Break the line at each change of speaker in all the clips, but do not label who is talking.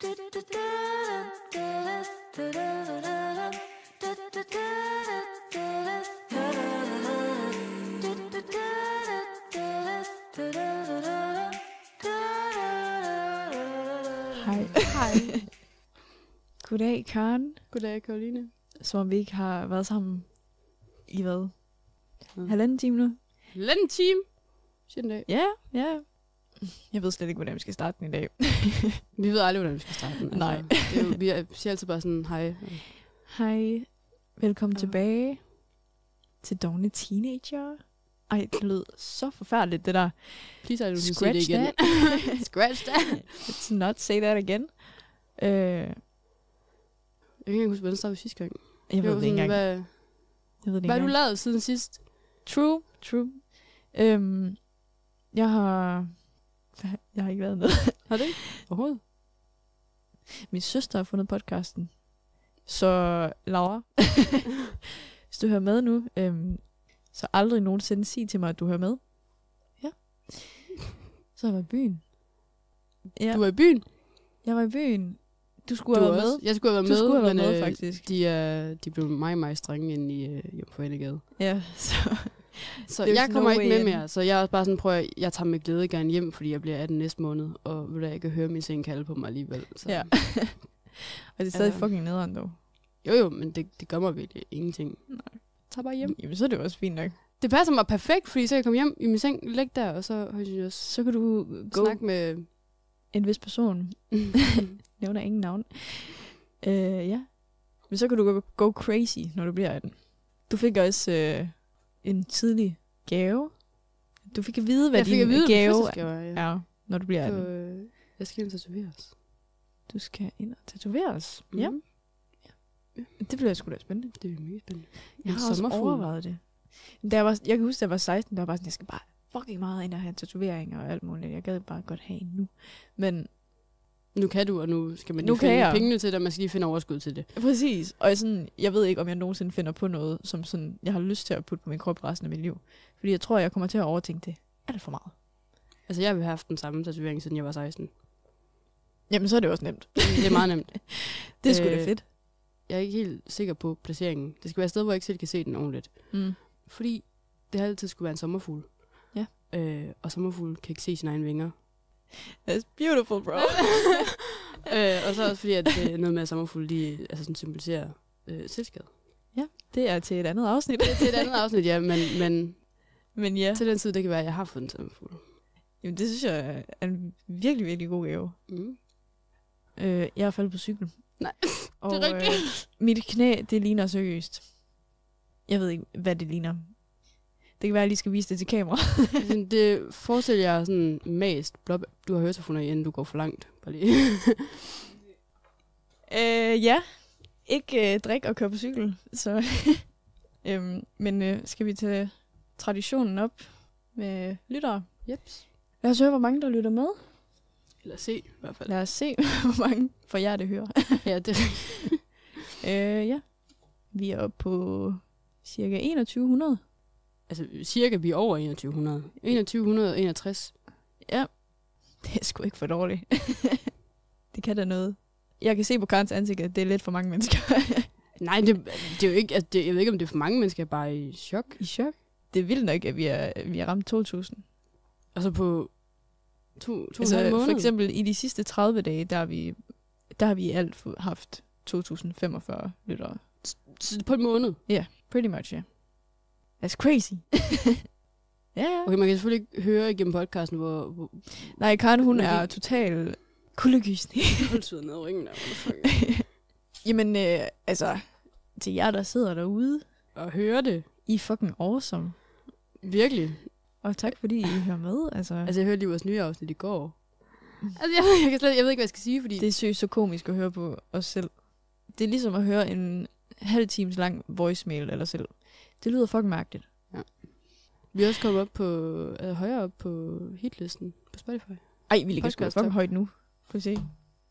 Hej.
Goddag, Karen.
Goddag, Karoline.
Som om vi ikke har været sammen i hvad? Halvanden time nu?
Halvanden time? Shit en dag.
Ja. Jeg ved slet ikke, hvordan vi skal starte den i dag.
Vi ved aldrig, hvordan vi skal starte den. Altså,
Nej.
Vi siger altid bare sådan, hej.
Hej. Velkommen tilbage til Dovne Teenager. Ej, det lød så forfærdeligt, det der.
Please, du sige
Scratch
det igen.
that.
Scratch that.
Let's not say that again.
Jeg kan ikke huske, hvordan startede vi sidste gang.
Jeg ved det ikke engang.
Hvad har du lavet siden sidst?
True. Jeg har ikke været noget.
Har du ikke? Overhovedet?
Min søster har fundet podcasten. Så Laura, hvis du hører med nu, så aldrig nogensinde sig til mig, at du hører med. Ja. Så har jeg været i byen. Ja.
Du var i byen?
Jeg var i byen. Du skulle have været med.
Jeg skulle have været
med. Du skulle have været
men,
med, faktisk.
De blev meget strenge inde i Jomfru Anegade.
Ja,
så jeg kommer ikke med mere. Så jeg er bare sådan, jeg tager med glæde gerne hjem, fordi jeg bliver 18 næste måned, og vil da ikke høre min seng kalde på mig alligevel. Så.
Ja. Og det er stadig fucking nederen, dog.
Jo, men det gør mig virkelig ingenting.
Nej.
Tag bare hjem.
Jamen, så er det jo også fint nok.
Det passer mig perfekt, fordi så kan jeg komme hjem i min seng, lægge der, og så
så kan du
snakke med
en vis person. Nævner ingen navn. Ja. Men så kan du go crazy, når du bliver 18. Du fik også en tidlig gave. Du fik at vide, hvad din gave er, når du bliver 18.
Jeg skal ind og tatoveres.
Du skal ind og tatoveres?
Mm.
Ja. Det bliver sgu da spændende.
Det er mega spændende.
Jeg har også overvejet det. Jeg kan huske, da jeg var 16, der var bare sådan, jeg skal bare fucking meget ind og have en tatovering og alt muligt. Jeg gad bare godt have en nu. Men
nu kan du, og nu skal man lige finde pengene til det, og man skal lige finde overskud til det.
Præcis. Og jeg ved ikke, om jeg nogensinde finder på noget, som sådan, jeg har lyst til at putte på min krop resten af mit liv. Fordi jeg tror, jeg kommer til at overtænke det alt for meget.
Altså, jeg har haft den samme tatovering, siden jeg var 16.
Jamen, så er det også nemt.
Det er meget nemt.
Det er sgu da fedt.
Jeg er ikke helt sikker på placeringen. Det skal være et sted, hvor jeg ikke selv kan se den ordentligt. Mm. Fordi det har altid skulle være en sommerfugl.
Ja.
Og sommerfugl kan ikke se sine egne vinger.
That's beautiful, bro.
Og så også fordi, at det er noget med, at sommerfugle, de altså sådan symboliserer selvskade.
Ja, det er til et andet afsnit.
Det er til et andet afsnit, ja, men
ja.
Til den tid, det kan være, at jeg har fået en sommerfugl.
Jamen, det synes jeg er en virkelig, virkelig god gave.
Mm.
Jeg er faldet på cykel.
Nej,
og,
det er rigtigt.
Mit knæ, det ligner seriøst. Jeg ved ikke, hvad det ligner. Det kan være, at jeg lige skal vise det til kamera.
Det forestiller jeg sådan mast. Du har høretelefoner i, inden du går for langt. Bare lige.
Ja. Ikke drik og køre på cykel. Så. Men skal vi tage traditionen op med lyttere?
Jeps.
Lad os høre, hvor mange der lytter med.
Eller se, i hvert fald.
Lad os se, hvor mange for jer det hører.
Ja, det
ja. Vi er oppe på cirka 2100.
Altså, cirka vi er over 2100. 2161. Ja.
Det er sgu ikke for dårligt. Det kan da noget. Jeg kan se på Karens ansigt, at det er lidt for mange mennesker.
Nej, det er jo ikke... Altså, jeg ved ikke, om det er for mange mennesker, jeg er bare i chok.
I chok? Det er vildt nok, at vi har ramt 2000.
Altså på 2,5 måneder?
For eksempel i de sidste 30 dage, der har vi i alt haft 2045 lyttere.
På en måned?
Ja, yeah, pretty much, ja. Yeah. That's crazy. Ja.
Okay, man kan selvfølgelig ikke høre igennem podcasten, hvor...
Nej, Karen, hun er total kuldegysning.
Hold sidder ned i ringen der.
Jamen, altså, til jer, der sidder derude.
Og hører det.
I er fucking awesome.
Virkelig.
Og tak, fordi I hører med. Altså,
jeg hørte lige vores nye afsnit i går. Altså, jeg ved ikke, hvad jeg skal sige, fordi...
Det er seriøst så komisk at høre på os selv. Det er ligesom at høre en halv times lang voicemail eller selv. Det lyder fucking mærkeligt.
Ja. Vi er også kommet op på, højere op på hitlisten på Spotify.
Ej, vi ligger sgu fucking højt nu. Prøv at se.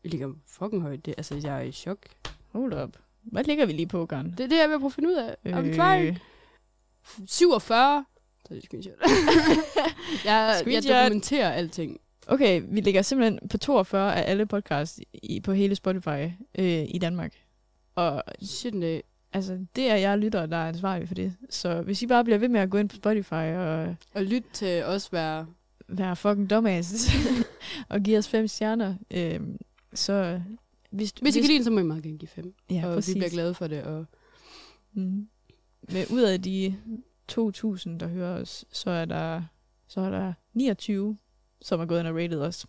Vi ligger fucking højt. Altså, jeg er i chok.
Hold up. Hvad ligger vi lige på, Karen?
Det er det, jeg vil prøve at finde ud af. Er vi klar? 47. Så er det screenshot. jeg dokumenterer alting.
Okay, vi ligger simpelthen på 42 af alle podcasts på hele Spotify i Danmark. Og
shit,
altså, det er jeg lytter, der er ansvarlig for det. Så hvis I bare bliver ved med at gå ind på Spotify
og lytte til os
være fucking dumbass og give os 5 stjerner, så hvis
I kan lide den, så må I meget gerne give 5.
Ja,
og
præcis.
vi bliver glade for det. Og
med ud af de 2.000, der hører os, så er der 29, som er gået ind og rated os.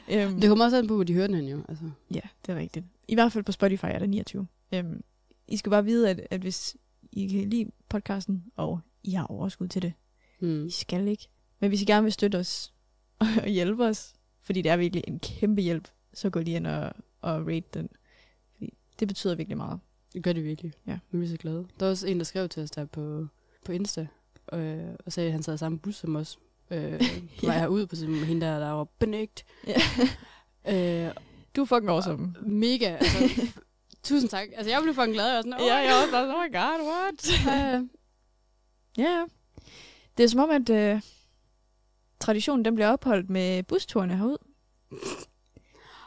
Det kommer også an på, hvor de hører den jo. Altså.
Ja, det er rigtigt. I hvert fald på Spotify er der 29. I skal bare vide, at hvis I kan lide podcasten, og I har overskud til det, I skal ikke. Men hvis I gerne vil støtte os og hjælpe os, fordi det er virkelig en kæmpe hjælp, så gå lige ind og rate den. Fordi det betyder virkelig meget.
Det gør det virkelig.
Ja.
Vi er så glade. Der er også en, der skrev til os der på Insta, og sagde, at han sad i samme bus som os. På vej herud på hende der var benægt.
Du er fucking awesome.
Mega. Altså, tusind tak. Altså, jeg blev fucking glad. Og sådan,
jeg også bare, oh my god, what? Ja. Det er som om, at traditionen den bliver opholdt med busturene herud.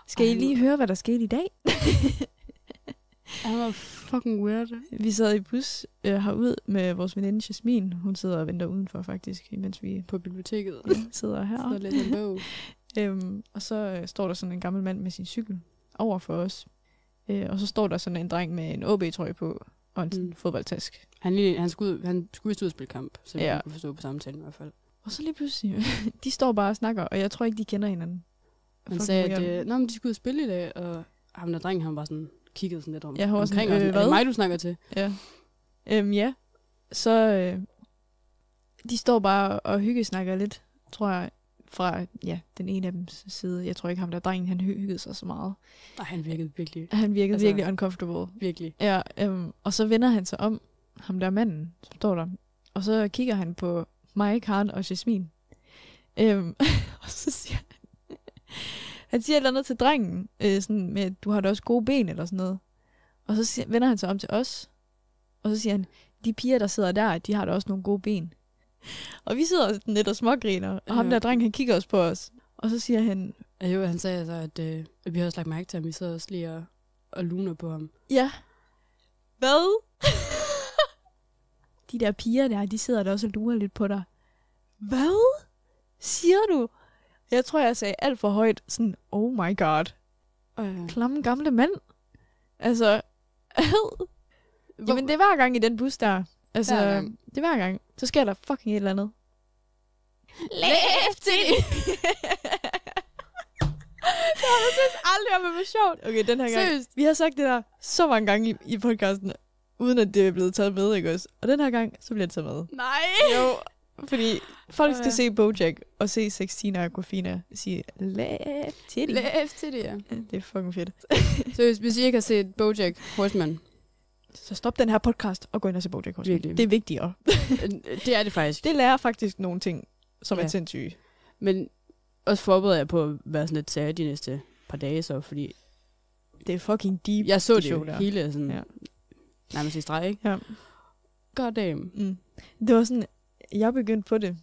Skal I lige høre, hvad der skete i dag?
Han var fucking weird.
Vi sad i bus herud med vores veninde Jasmin. Hun sidder og venter udenfor faktisk, mens vi
på biblioteket
sidder her.
Så læser en bog.
Og så står der sådan en gammel mand med sin cykel over for os. Og så står der sådan en dreng med en OB-trøje på og en fodboldtask.
Han skulle vist ud og spille kamp, så vi kunne forstå på samtalen i hvert fald.
Og så lige pludselig, de står bare og snakker, og jeg tror ikke, de kender hinanden.
Han sagde, at men de skulle ud og spille i dag, og ham der drengen, han var sådan kiggede sådan lidt omkring.
Sådan,
er det mig, du snakker til?
Ja. Ja. Så de står bare og hyggesnakker lidt, tror jeg, fra den ene af dem side. Jeg tror ikke ham der drengen, han hyggede sig så meget.
Nej, han virkede virkelig.
Han virkede virkelig uncomfortable.
Virkelig.
Ja, og så vender han sig om, ham der manden, som står der. Og så kigger han på mig, Karen og Jasmin. Og så siger han siger et eller andet til drengen, sådan med, du har da også gode ben, eller sådan noget. Og så vender han sig om til os, og så siger han, de piger, der sidder der, de har da også nogle gode ben. Og vi sidder sådan lidt og smågriner, og ham der dreng, han kigger også på os. Og så siger han...
Jo, han sagde altså, at vi har også lagt mærke til ham, vi sidder også lige og luner på ham.
Ja. Hvad? De der piger der, de sidder der også og lurer lidt på dig. Hvad? Siger du? Jeg tror, jeg sagde alt for højt, sådan, oh my god. Klamme gamle mand. Altså, jamen det er hver gang i den bus der. Altså, det er hver gang. Så sker der fucking et eller andet. Læft til det! Jeg synes aldrig, om det var sjovt. Okay, den her gang. Seriøst? Vi har sagt det der så mange gange i podcasten, uden at det er blevet taget med, ikke også? Og den her gang, så bliver det taget med.
Nej!
Jo, fordi folk skal se BoJack og se Sextina og Aquafina sige, læft til det.
Læft til det, ja.
Det er fucking fedt.
Så hvis I ikke har set BoJack Horseman,
så stop den her podcast og gå ind og se BoJack Horseman.
Virkelig.
Det er vigtigere.
Det er det faktisk.
Det lærer faktisk nogle ting, som er sindssyge.
Men også forbereder jeg på at være sådan lidt særlig de næste par dage, så fordi...
Det er fucking deep.
Jeg så det hele sådan... nærmest i streg, ikke?
Ja.
God damn.
Det var sådan... Jeg begyndte på det,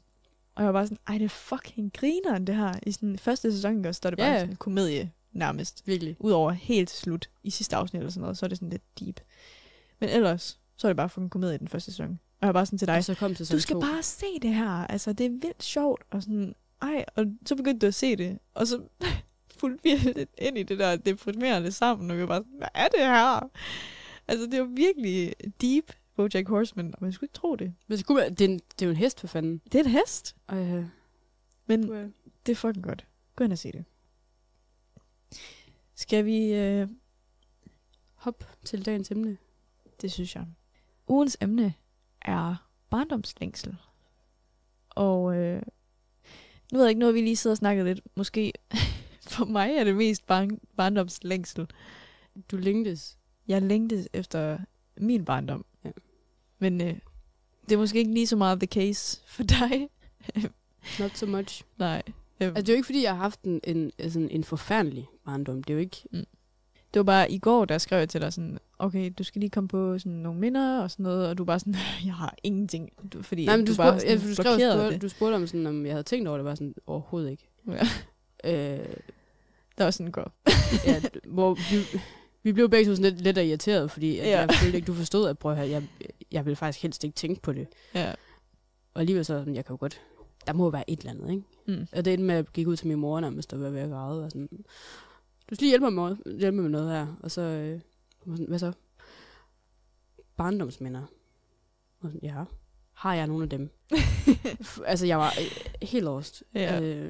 og jeg var bare sådan, ej, det er fucking grineren, det her. I sådan første sæson også, der er det bare sådan en komedie, nærmest.
Virkelig.
Udover helt slut i sidste afsnit eller sådan noget, så er det sådan lidt deep. Men ellers, så er det bare fucking komedie i den første sæson. Og jeg var bare sådan til dig,
og så kom til
du skal bare se det her. Altså, det er vildt sjovt. Og sådan, og så begyndte du at se det. Og så fulgte vi lidt ind i det der deprimerende sammen, og vi var bare sådan, hvad er det her? Altså, det var virkelig deep, BoJack Horseman, og man skulle ikke tro det.
Men det er jo en hest, for fanden.
Det er en hest. Men det er fucking godt. Gå ind og se det. Skal vi
hoppe til dagens emne?
Det synes jeg. Ugens emne er barndomslængsel. Og nu ved jeg ikke, noget vi lige sidder og snakker lidt. Måske for mig er det mest barndomslængsel.
Du længtes?
Jeg længtes efter min barndom.
Ja.
Men det er måske ikke lige så meget the case for dig.
Not so much.
Nej.
Altså, det er jo ikke, fordi jeg har haft en forfærdelig barndom. Det er jo ikke...
Det var bare i går, der skrev jeg til dig sådan, okay, du skal lige komme på sådan nogle minder og sådan noget, og du er bare sådan, jeg har ingenting, fordi
Nej, men
du bare
du spurgte om sådan, om jeg havde tænkt over det, var sådan, overhovedet ikke.
Ja. Der var sådan godt.
Ja, hvor vi blev begge sådan lidt irriteret, fordi at jeg følte ikke, du forstod, at prøv her, jeg ville faktisk helst ikke tænke på det.
Ja.
Og alligevel så, jeg kan jo godt, der må være et eller andet, ikke?
Mm.
Og det endte med, at jeg gik ud til min mor, nærmest, der var ved at græde, og sådan, du skal lige hjælpe mig med noget her. Og så, hvad så? Barndomsminder. Og sådan, ja, har jeg nogle af dem? Altså, jeg var helt lost.
Ja.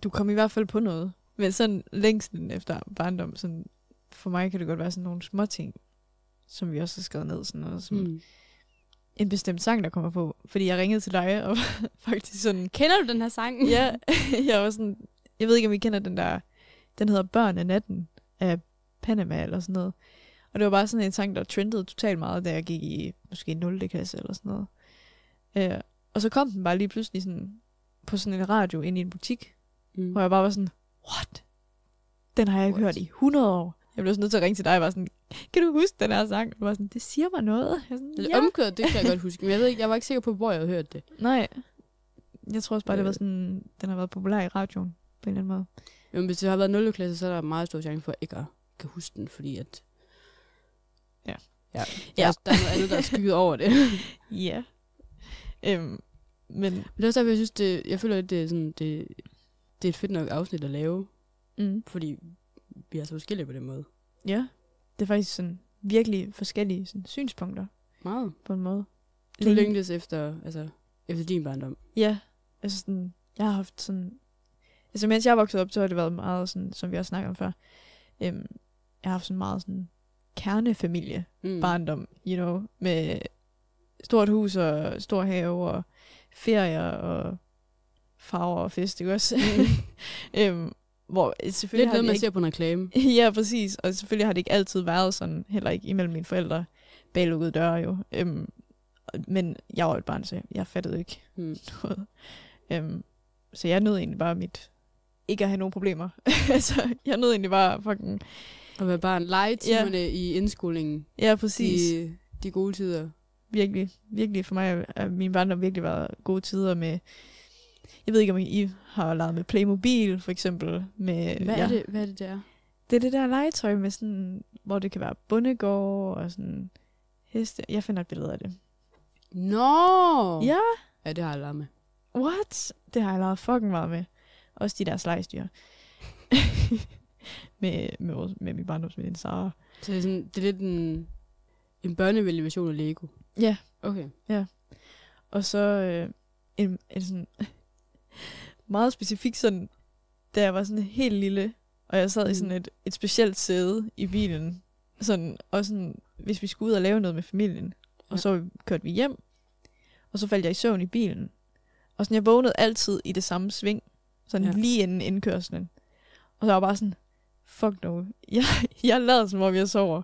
Du kom i hvert fald på noget. Men sådan længsten efter barndom, sådan, for mig kan det godt være sådan nogle små ting, som vi også har skrevet ned, sådan noget som en bestemt sang, der kommer på. Fordi jeg ringede til dig, og faktisk sådan...
Kender du den her sang?
Ja, jeg var sådan... Jeg ved ikke, om I kender den der... Den hedder Børn af natten af Panama eller sådan noget. Og det var bare sådan en sang, der trendede totalt meget, da jeg gik i måske 0. klasse eller sådan noget. Og så kom den bare lige pludselig sådan, på sådan en radio ind i en butik, hvor jeg bare var sådan, what? Den har jeg ikke hørt i 100 år. Jeg blev sådan nødt til at ringe til dig og var sådan, kan du huske den her sang? Og var sådan, det siger mig noget. Jeg sådan,
ja. Omkørt, det kan jeg godt huske. Men jeg ved ikke, jeg var ikke sikker på, hvor jeg havde hørt det.
Nej. Jeg tror også bare, det var sådan, den har været populær i radioen på en eller anden måde.
Jamen, hvis det har været 0. klasse, så er der meget stor chance for, at jeg ikke kan huske den, fordi at... Ja. Der er noget andet, der er skygget over det.
Ja. Men
det er også derfor, jeg synes, jeg føler, at det er sådan, det er et fedt nok afsnit at lave. Fordi vi er så forskellige på den måde.
Ja. Det er faktisk sådan virkelig forskellige sådan, synspunkter.
Meget.
På en måde.
Du længtes efter din barndom.
Ja. Altså sådan, jeg har haft sådan... Altså mens jeg voksede op, så har det været meget sådan, som vi også snakket om før. Jeg har haft sådan meget sådan kernefamilie barndom, med stort hus og stor have og ferier og farver og fest, ikke også? Hvor selvfølgelig
lidt noget, man ser på en reklame.
Ja, præcis. Og selvfølgelig har det ikke altid været sådan, heller ikke imellem mine forældre, bag lukkede døre jo. Men jeg var et barn, så jeg fattede ikke noget. Så jeg nød egentlig bare ikke at have nogen problemer. Altså, jeg nød egentlig bare fucking...
At være barn. Legetimerne i indskolingen.
Ja, præcis.
De gode tider.
Virkelig, virkelig. For mig har min barndom virkelig været gode tider med... Jeg ved ikke, om I har leget med Playmobil, for eksempel. Med,
Hvad er det der?
Det er det der legetøj med sådan... Hvor det kan være bondegård og sådan... Heste. Jeg finder et billede af det.
Nå!
Ja.
Ja, det har jeg leget med.
What? Det har jeg leget fucking meget med. Også de der slejestyr. med min barndomsveninde Sara.
Så det er lidt en børnevenlig version af Lego?
Ja.
Okay.
Ja. Og så en sådan meget specifik sådan, da jeg var sådan helt lille, og jeg sad i sådan et specielt sæde i bilen, sådan, og sådan, hvis vi skulle ud og lave noget med familien, og så kørte vi hjem, og så faldt jeg i søvn i bilen. Og sådan, jeg vågnede altid i det samme sving, sådan lige inden indkørslen. Og så var jeg bare sådan, fuck no, jeg lader som om jeg sover,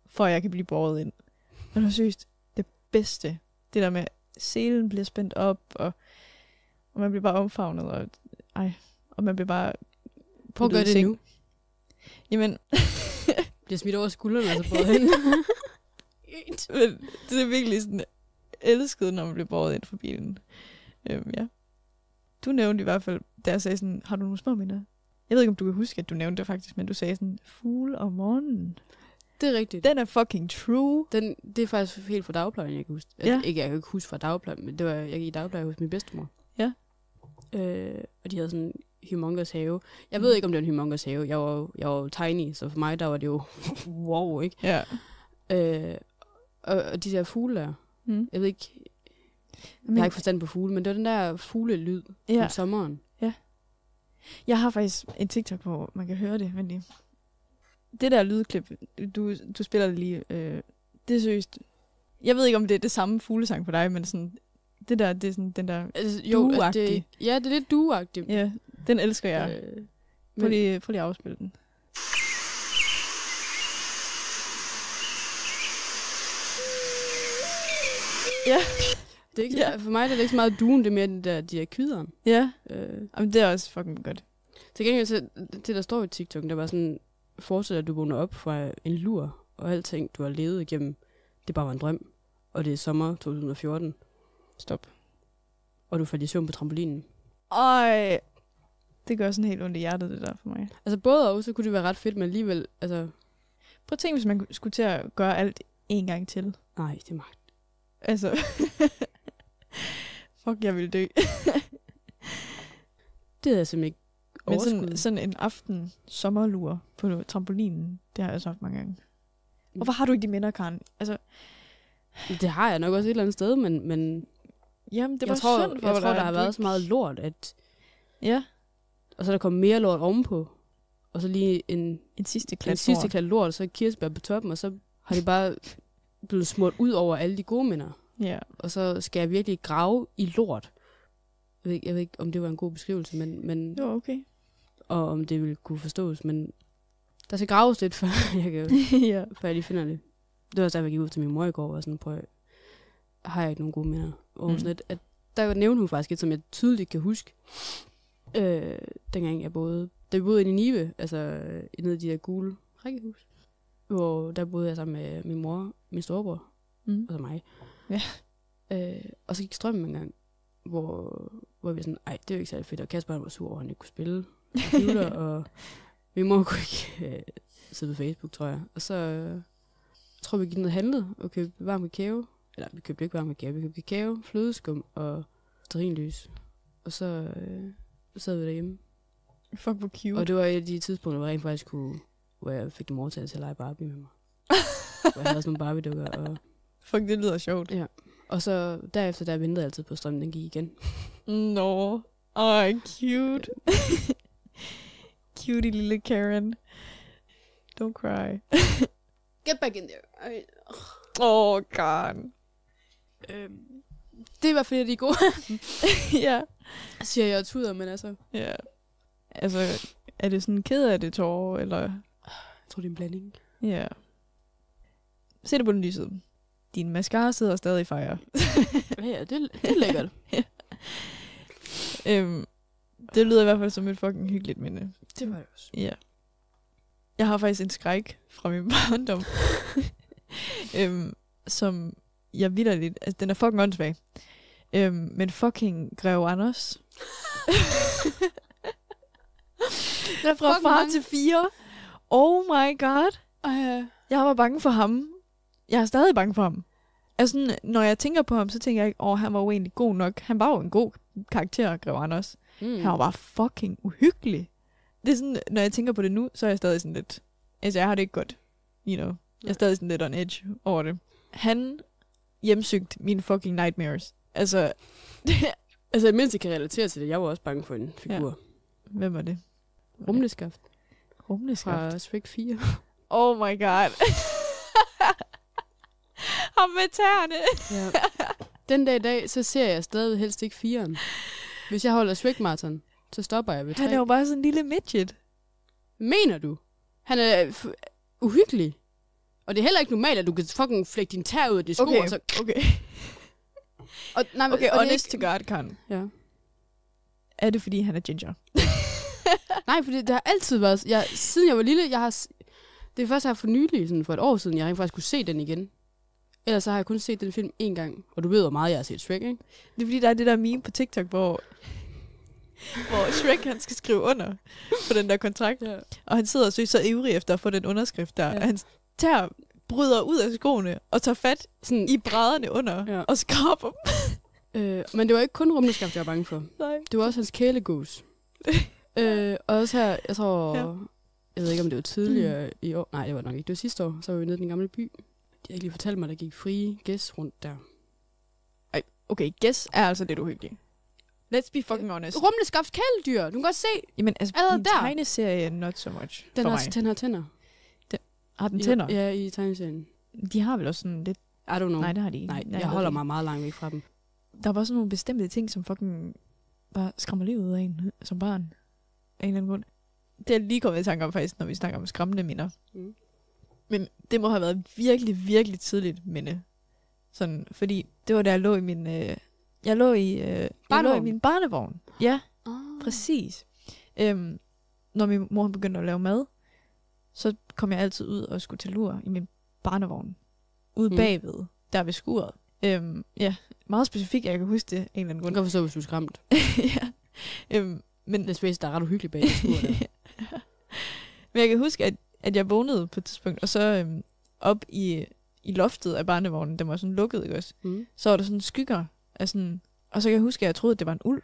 for at jeg kan blive båret ind. Og det var seriøst det bedste. Det der med, selen bliver spændt op, og man bliver bare omfavnet, og man bliver bare...
Prøv at gøre det nu.
Jamen...
bliver smidt over skuldrene, altså båret ind.
Men det er virkelig sådan elsket, når man bliver båret ind fra bilen. Ja. Du nævnte i hvert fald, da jeg sagde sådan, har du nogle små minder? Jeg ved ikke, om du kan huske, at du nævnte det faktisk, men du sagde sådan, fugle om morgenen.
Det er rigtigt.
Den er fucking true.
Det er faktisk helt fra dagplejen, jeg kan huske.
Ja.
Jeg kan ikke huske fra dagplejen, men jeg gik i dagpleje hos min bedstemor.
Ja.
Og de havde sådan en humongous have. Jeg ved ikke, om det var en humongous have. Jeg var tiny, så for mig, der var det jo wow, ikke?
Ja.
Og de der fugle der, jeg ved ikke, jeg har ikke forstand på fugle, men det var den der fuglelyd om sommeren.
Ja. Jeg har faktisk en TikTok, hvor man kan høre det, men det der lydklip, du spiller det lige, det er seriøst. Jeg ved ikke, om det er det samme fuglesang for dig, men sådan, det er sådan den der due-agtige.
Ja, det er lidt due-agtigt.
Ja, den elsker jeg. Prøv lige at afspille den. Ja.
Det er ikke, for mig det er det ikke så meget duen, det er mere de der kvideren.
Ja, men det er også fucking godt.
Til gengæld til der står i TikTok, der var sådan, forestil dig, at du vågner op fra en lur, og alting, du har levet igennem, det bare var en drøm. Og det er sommer 2014.
Stop.
Og du faldt i søvn på trampolinen.
Ej, det gør sådan helt ondt i hjertet, det der for mig.
Altså både og, så kunne det være ret fedt, men alligevel, altså...
Prøv at tænke, hvis man skulle til at gøre alt en gang til.
Nej, det er magt.
Altså... Fuck, jeg vil dø.
Det er jeg simpelthen ikke overskud.
Men sådan en aften sommerlur på trampolinen, det har jeg også haft mange gange. Hvorfor har du ikke de minder, Karen? Altså...
Det har jeg nok også et eller andet sted, men
jamen, det var
synd for
jeg
tror, der har været så meget lort, at...
Ja.
Og så er der kommet mere lort ovenpå. Og så lige en
sidste
klat lort, og så kirsebær på toppen, og så har de bare blevet smurt ud over alle de gode minder.
Ja.
Og så skal jeg virkelig grave i lort. Jeg ved ikke, om det var en god beskrivelse, men
det var okay.
Og om det ville kunne forstås, men der skal graves lidt, før
ja.
før jeg lige finder det. Det var også derfor, jeg gik ud til min mor i går, og sådan, har jeg ikke nogen gode minder? Og sådan at der nævnte hun faktisk et, som jeg tydeligt kan huske. Dengang da vi boede inde i Nibe, altså nede i de der gule rækkehus, hvor der boede jeg sammen med min mor, min storebror, og så mig.
Ja.
Og så gik strømmen en gang, hvor vi sådan, ej, det er jo ikke særlig fedt, og Kasper var sur over, han ikke kunne spille computer, og min mor kunne ikke sidde på Facebook, tror jeg. Og så tror vi gik ned og handlede og købte varm kakao. Eller vi købte ikke varm kakao, vi købte kakao, flødeskum og stearinlys. Og så sad vi derhjemme.
Fuck, hvor cute.
Og det var et af de tidspunkter, hvor jeg rent faktisk hvor jeg fik dem overtaget til at lege Barbie med mig. Hvor jeg havde sådan nogle Barbie-dukker. Og...
Fuck, det lyder sjovt.
Ja. Og så derefter, der ventede jeg altid på strømmen, den gik igen.
Nå. Ej, cute. Cutie lille Karen. Don't cry.
Get back in there.
Oh, Karen.
Det er i hvert fald de gode.
Ja.
Siger jeg tuder, men altså...
Ja. Altså, er det sådan ked af det tårer, eller...
Jeg tror, det er en blanding.
Ja. Se det på den lyset. Din mascara sidder stadig i fire.
Ja, det er lækkert.
Ja. Det lyder i hvert fald som et fucking hyggeligt minde.
Det var det også.
Ja. Jeg har faktisk en skræk fra min barndom. Som jeg vitterligt... Altså, den er fucking åndssvag. Men fucking Grev Anders. Den er fra far til 4. Oh my god. Jeg var bange for ham. Jeg er stadig bange for ham. Altså, når jeg tænker på ham, så tænker jeg ikke, han var jo egentlig god nok. Han var jo en god karakter, Grev Anders. Han var bare fucking uhyggelig. Det er sådan, når jeg tænker på det nu, så er jeg stadig sådan lidt... Altså, jeg har det ikke godt. You know. Jeg er stadig sådan lidt on edge over det. Han hjemsøgte mine fucking nightmares. Altså...
altså, mindst jeg kan relatere til det. Jeg var også bange for en figur. Ja.
Hvem var det?
Rumleskaft.
Rumleskaft?
Fra Shrek 4.
Oh my god. Ham med tæerne.
Ja. Den dag i dag, så ser jeg stadig helst ikke 4'eren. Hvis jeg holder Shrek-marathon, så stopper jeg ved 3.
Han er jo bare sådan en lille midget.
Mener du? Han er uhyggelig. Og det er heller ikke normalt, at du kan fucking flække din tær ud af de sko.
Okay,
og så...
okay.
Okay,
honest to God, Karen.
Ja.
Er det, fordi han er ginger?
Nej, fordi det har altid været... Siden jeg var lille, det er først her for nylig, sådan for et år siden, jeg rent faktisk kunne se den igen. Ellers så har jeg kun set den film én gang. Og du ved, hvor meget jeg har set Shrek, ikke?
Det er fordi, der er det der meme på TikTok, hvor Shrek, han skal skrive under på den der kontrakt. Ja. Og han sidder og søger så ivrig efter at få den underskrift der. Ja. Og han tager, bryder ud af skoene og tager fat sådan i brædderne under og skraber dem.
Men det var ikke kun Rumleskaft, jeg var bange for.
Nej.
Det var også hans kælegus. Og også her, jeg tror... Ja. Jeg ved ikke, om det var tidligere i år. Nej, det var nok ikke. Det var sidste år. Så var vi nede i den gamle by. De har ikke lige fortalt mig, der gik frie gæs rundt der.
Ej, okay, gæs er altså lidt uhyggeligt. Let's be fucking honest.
Rumleskaft kæledyr. Du kan godt se.
Jamen, altså, en tegneserie, not so much.
Den har tænder.
Har den tænder?
Ja, i tegneserien.
De har vel også sådan lidt...
I don't know.
Nej, det har de ikke.
Nej, jeg holder mig meget langt væk fra dem.
Der var sådan nogle bestemte ting, som fucking bare skræmmer livet ud af en som barn. Af en eller anden grund. Det er lige kommet i tanke om faktisk, når vi snakker om skræmmende minder. Mm. Men det må have været virkelig, virkelig tidligt minde. Sådan, fordi det var da jeg lå i min... Jeg lå i min barnevogn. Ja, præcis. Når min mor begyndte at lave mad, så kom jeg altid ud og skulle til lur i min barnevogn. Ude bagved, der ved skuret. Ja, meget specifikt, jeg kan huske det af en eller anden
Jeg
grund.
kan godt forstå, hvis du er skræmt.
Ja. Men
Det er der er ret uhyggeligt bag det skur der.
Men jeg kan huske, at jeg vågnede på et tidspunkt, og så op i loftet af barnevognen, den var sådan lukket, ikke også? Så var der sådan skygger af sådan, og så kan jeg huske, at jeg troede, at det var en ulv.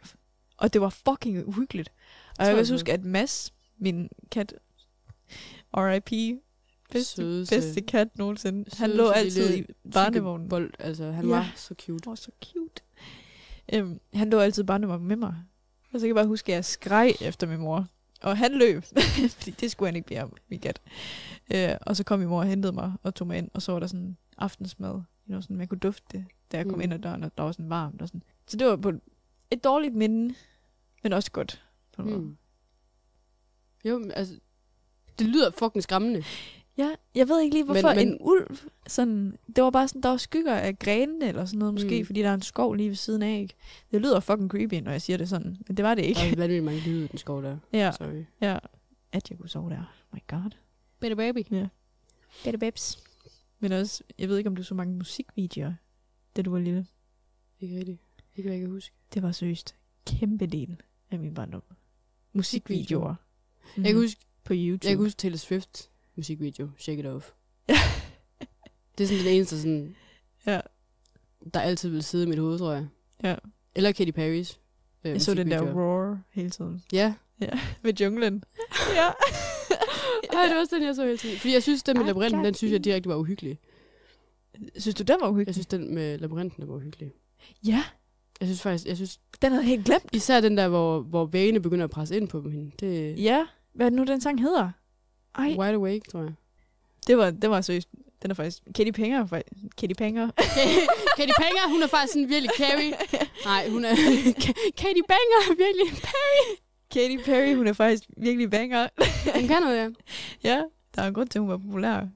Og det var fucking uhyggeligt. Og jeg kan også huske, at Mads, min kat, R.I.P., bedste kat nogensinde, han lå altid i barnevognen.
Bold, altså, han var så cute.
Så cute. Han lå altid i barnevognen med mig. Og så kan jeg bare huske, at jeg skreg efter min mor. Og han løb, fordi det skulle han ikke bede om, min kat. Og så kom min mor og hentede mig og tog mig ind, og så var der sådan aftensmad. Sådan, man kunne dufte det, da jeg kom ind ad døren, og der var sådan varmt. Og sådan. Så det var på et dårligt minde, men også godt. På en måde.
Jo, altså, det lyder fucking skræmmende.
Ja, jeg ved ikke lige, hvorfor
men
en ulv, sådan, det var bare sådan, der var skygger af grenene eller sådan noget måske, fordi der er en skov lige ved siden af, ikke? Det lyder fucking creepy, når jeg siger det sådan, men det var det ikke.
Der er vanvittigt mange lyde i den skov der.
Ja,
sorry.
Ja, at jeg kunne sove der. Oh my god.
Better baby.
Ja. Better babes. Men også, jeg ved ikke, om du så mange musikvideoer, da du var lille.
Ikke rigtigt. Ikke hvad jeg kan huske.
Det var seriøst kæmpe del af min barndom. Musikvideoer.
Jeg kan huske
på YouTube.
Jeg kan huske Taylor Swift musikvideo, Shake It Off. Det er sådan den eneste, sådan, der altid vil sidde i mit hoved, tror jeg.
Ja.
Eller Katy Perry's.
Jeg så den der Roar hele tiden.
Ja.
Ved junglen. Ja.
Ej, det var også den, jeg så hele tiden. Fordi jeg synes, den med labyrinten, den synes jeg direkte var uhyggelig.
Synes du, den var uhyggelig?
Jeg synes, den med labyrinten var uhyggelig.
Ja.
Jeg synes...
Den havde helt glemt.
Især den der, hvor væggene begynder at presse ind på hende. Det...
Ja. Hvad er det nu, den sang hedder? Ej.
Wide Awake, tror jeg.
Det var seriøst. Den er faktisk... Katy Penger. Katy Penger.
Katy Penger, hun er faktisk sådan virkelig Carrie. Nej, hun er... Katy Penger er virkelig Perry.
Katy Perry, hun er faktisk virkelig banger.
Hun kan noget, ja.
Ja, der er en grund til, at hun var populær.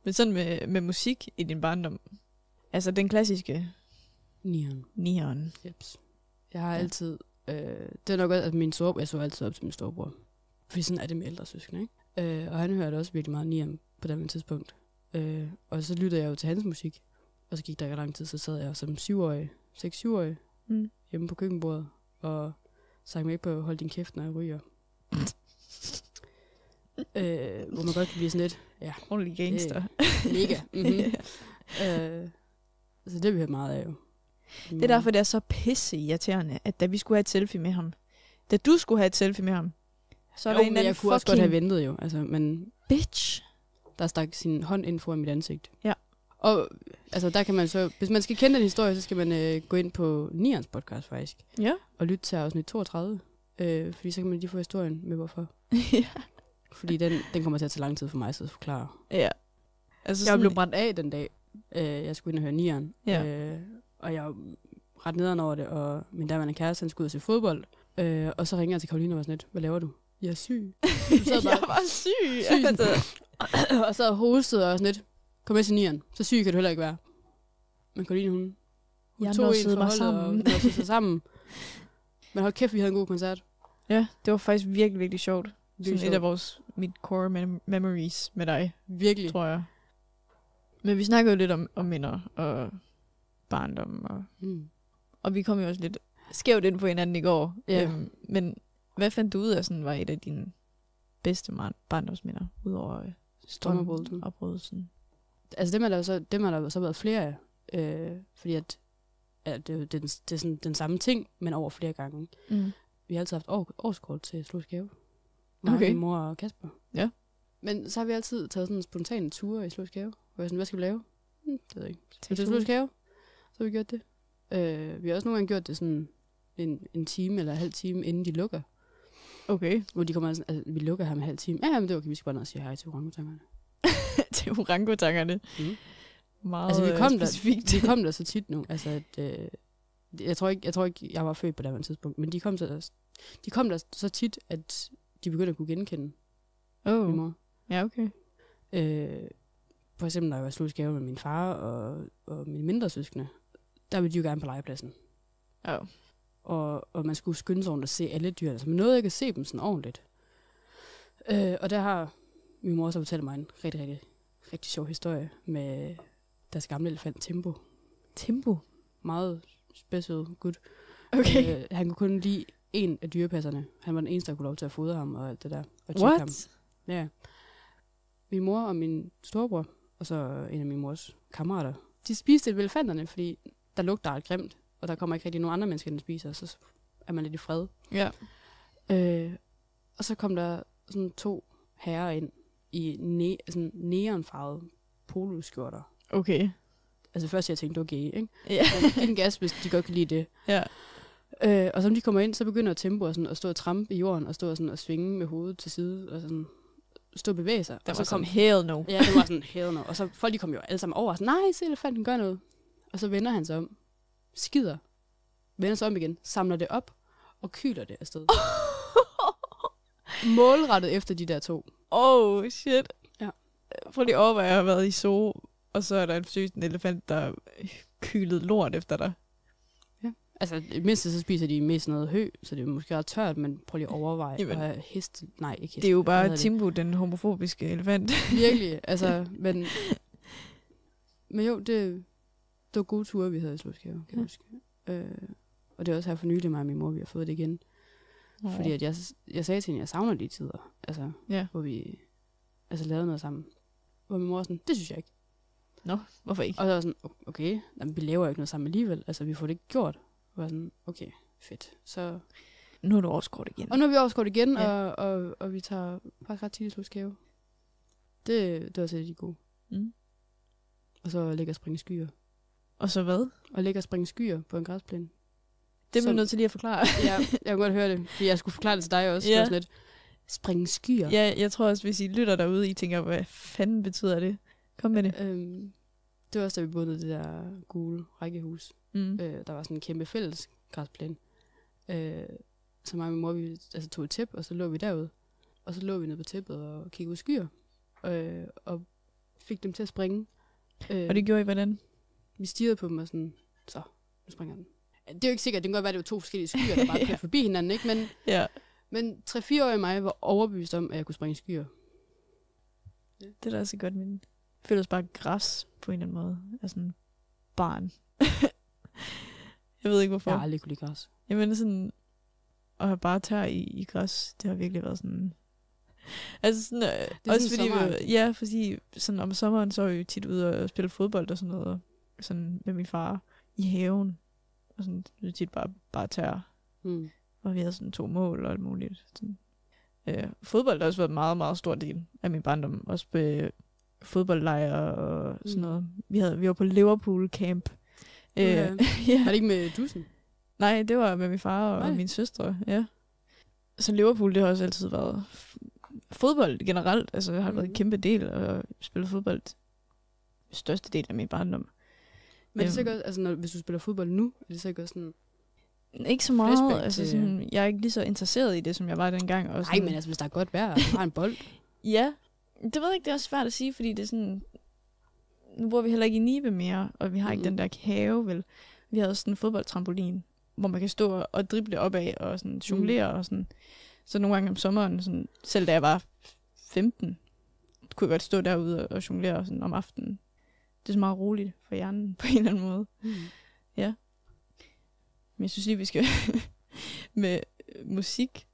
Men sådan med musik i din barndom. Altså den klassiske... Neon.
Jeps. Jeg har altid... det er nok også, at jeg så altid op til min storebror. Fordi sådan er det med ældre søskende, ikke? Og han hørte også virkelig meget Neon på det tidspunkt. Og så lyttede jeg jo til hans musik. Og så gik der ikke lang tid, så sad jeg som 6-7-årig hjemme på køkkenbordet og sang med på Hold din kæft, når jeg ryger. Hvor man godt kan blive sådan lidt... Ja,
ordentlig gangster.
Mega. Så det vi hørt meget af jo.
Det er derfor, det er så pisse irriterende, at da vi skulle have et selfie med ham, da du skulle have et selfie med ham, så er der en anden
jeg kunne også godt have ventet jo. Altså, men
bitch,
der stak sin hånd ind foran mit ansigt.
Ja.
Og altså, der kan man så... Hvis man skal kende den historie, så skal man gå ind på Nians podcast faktisk.
Ja.
Og lytte til afsnit 32. Fordi så kan man lige få historien med hvorfor.
Ja.
Fordi den kommer til at tage lang tid for mig at forklare.
Ja. Altså
jeg blev brændt af den dag, jeg skulle ind og høre Nian.
Ja.
Og jeg var ret nederen over det, og min daværende kæreste, han skulle ud og se fodbold. Og så ringer jeg til Karoline og var sådan lidt, hvad laver du? Jeg er syg.
Jeg var syg.
Og så hostede og sådan lidt, kom med til Nian. Så syg kan du heller ikke være. Men Karoline, hun tog en forhold og nåede sig sammen. Men hold kæft, vi havde en god koncert.
Ja, det var faktisk virkelig, virkelig sjovt.
Virkelig
sådan et af mit core memories med dig.
Virkelig.
Tror jeg. Men vi snakkede jo lidt om minder og barndom. Og vi kom jo også lidt skævt ind på hinanden i går.
Ja.
Men hvad fandt du ud af, sådan var et af dine bedste barndomsminder, udover strømopbrydelsen?
Altså dem har der så været flere af. Fordi at det er sådan den samme ting, men over flere gange. Vi har altid haft årskort til Slotts Have. Min mor og Kasper. Ja. Men så har vi altid taget sådan en spontane ture i Slotts Have. Hvor jeg sådan, hvad skal vi lave? Det ved jeg ikke. Til Slotts Have. Så har vi gjort det. Vi har også nogle gange gjort det sådan en time eller en halv time, inden de lukker.
Okay.
Hvor de kommer sådan, altså, vi lukker her med en halv time. Ja, men det var okay, vi skal bare ned og sige hej til orangutangerne.
Til orangutangerne? Meget
altså,
specifikt.
Vi kom der så tit nu. Altså, at, jeg tror ikke, jeg var født på det tidspunkt, men de kom der så tit, at de begyndte at kunne genkende min mor.
Ja, okay.
For eksempel, når jeg var slutskave med min far og mine mindre søskende, der ville de jo gerne på legepladsen. Og man skulle skynde sig rundt at se alle dyr. Altså, man nåede ikke at se dem sådan ordentligt. Og der har min mor så fortalt mig en rigtig, rigtig, rigtig sjov historie med deres gamle elefant Timbo.
Timbo?
Meget special gut.
Okay.
Han kunne kun lide en af dyrepasserne. Han var den eneste, der kunne lov til at fodre ham og alt det der. Og
What?
ham. Ja. Min mor og min storebror, og så en af min mors kammerater, de spiste elefanterne, fordi der lugter alt grimt, og der kommer ikke rigtig nogen andre mennesker, der spiser, så er man lidt i fred.
Ja.
Og så kom der sådan 2 herrer ind i sådan neonfarvede poloskjorter.
Okay.
Altså først jeg tænkte, det var gay, ikke?
Ja.
Men en gas, hvis de godt kan lide det.
Ja.
Og så de kommer ind, så begynder Tempo at stå og trampe i jorden, og stå sådan og svinge med hovedet til side, og sådan stå og bevæge sig.
Det
og
var
så kom
sådan, hell no.
Ja, det var sådan, hell no. Og så folk, de kom jo alle sammen over, og sådan, nej, se elefanten, gør noget. Og så vender han sig om, skider, vender sig om igen, samler det op, og kyler det afsted. Målrettet efter de der 2.
Oh, shit.
Ja.
Prøv lige at overveje, at jeg har været i zoo, og så er der en elefant, der kylet lort efter dig.
Ja. Altså, mindst så spiser de mest noget hø, så det er måske ret tørt, men prøv lige at overveje at have hest. Nej, ikke hest.
Det er jo bare Timbo, den homofobiske elefant.
Virkelig, altså, men jo, det var gode ture, vi havde i Slotskave, kan jeg huske. Og det er også her for nylig, mig og min mor, vi har fået det igen. Fordi at jeg sagde til hende, at jeg savner de tider, altså, hvor vi lavede noget sammen. Hvor min mor var sådan, det synes jeg ikke.
Nå, hvorfor ikke?
Og så var sådan, okay, jamen, vi laver jo ikke noget sammen alligevel, altså vi får det ikke gjort. Og var sådan, okay, fedt. Så
nu er du overskåret igen.
Og nu er vi overskåret igen, og vi tager faktisk ret tidligt Slotskave. Det var så de gode.
Mm.
Og så ligge og springe skyer.
Og så hvad?
Og ligge og springe skyer på en græsplæne.
Det er vi nødt til lige at forklare.
Ja, jeg kan godt høre det, fordi jeg skulle forklare det til dig også. Ja. Det var sådan lidt, springe skyer.
Ja, jeg tror også, hvis I lytter derude, I tænker, hvad fanden betyder det? Kom med det.
Det var også, da vi boede i det der gule rækkehus.
Mm.
Der var sådan en kæmpe fælles græsplæne. Så mig og min mor, vi tog et tæppe, og så lå vi derude. Og så lå vi nede på tæppet og kiggede ud skyer. Og fik dem til at springe.
Og det gjorde I hvordan?
Vi stirrede på dem og sådan, så, nu springer den. Det er jo ikke sikkert, det kan godt være, at det var 2 forskellige skyer, der bare kørte forbi hinanden, ikke? Men 3-4-årige mig var overbevist om, at jeg kunne springe skyer.
Ja. Det er da også godt, men jeg føler også bare græs på en eller anden måde. Altså sådan barn. Jeg ved ikke, hvorfor.
Jeg har aldrig kunne lide græs.
Jamen sådan, at have bare tær i græs, det har virkelig været sådan... Altså sådan,
det er
også
sådan
fordi sådan om sommeren, så er vi jo tit ude og spille fodbold og sådan noget, sådan med min far i haven. Og sådan, det er tit bare tær.
Mm.
Og vi havde sådan 2 mål og alt muligt. Sådan. Fodbold har også været en meget, meget stor del af min barndom. Også på fodboldlejre og sådan noget. Vi var på Liverpool camp.
Ja. Var det ikke med dussen?
Nej, det var med min far og min søstre, ja. Så Liverpool, det har også altid været fodbold generelt. Altså, det har været en kæmpe del at spille fodbold. Største del af min barndom.
Men det er sikkert, altså, hvis du spiller fodbold nu, er det sikkert sådan...
Ikke så meget. Altså, sådan, jeg er ikke lige så interesseret i det, som jeg var dengang. Og sådan,
nej, men altså, hvis der er godt vejr, og du har en bold.
Ja, det ved jeg ikke, det er også svært at sige, fordi det er sådan... Nu bor vi heller ikke i Nibe mere, og vi har ikke den der have, vel. Vi har også sådan en fodboldtrampolin, hvor man kan stå og drible opad og sådan jonglere og sådan. Så nogle gange om sommeren, sådan, selv da jeg var 15, kunne jeg godt stå derude og jonglere sådan om aftenen. Det er så meget roligt for hjernen på en eller anden måde. Mm. Ja. Men jeg synes lige, vi skal med musik.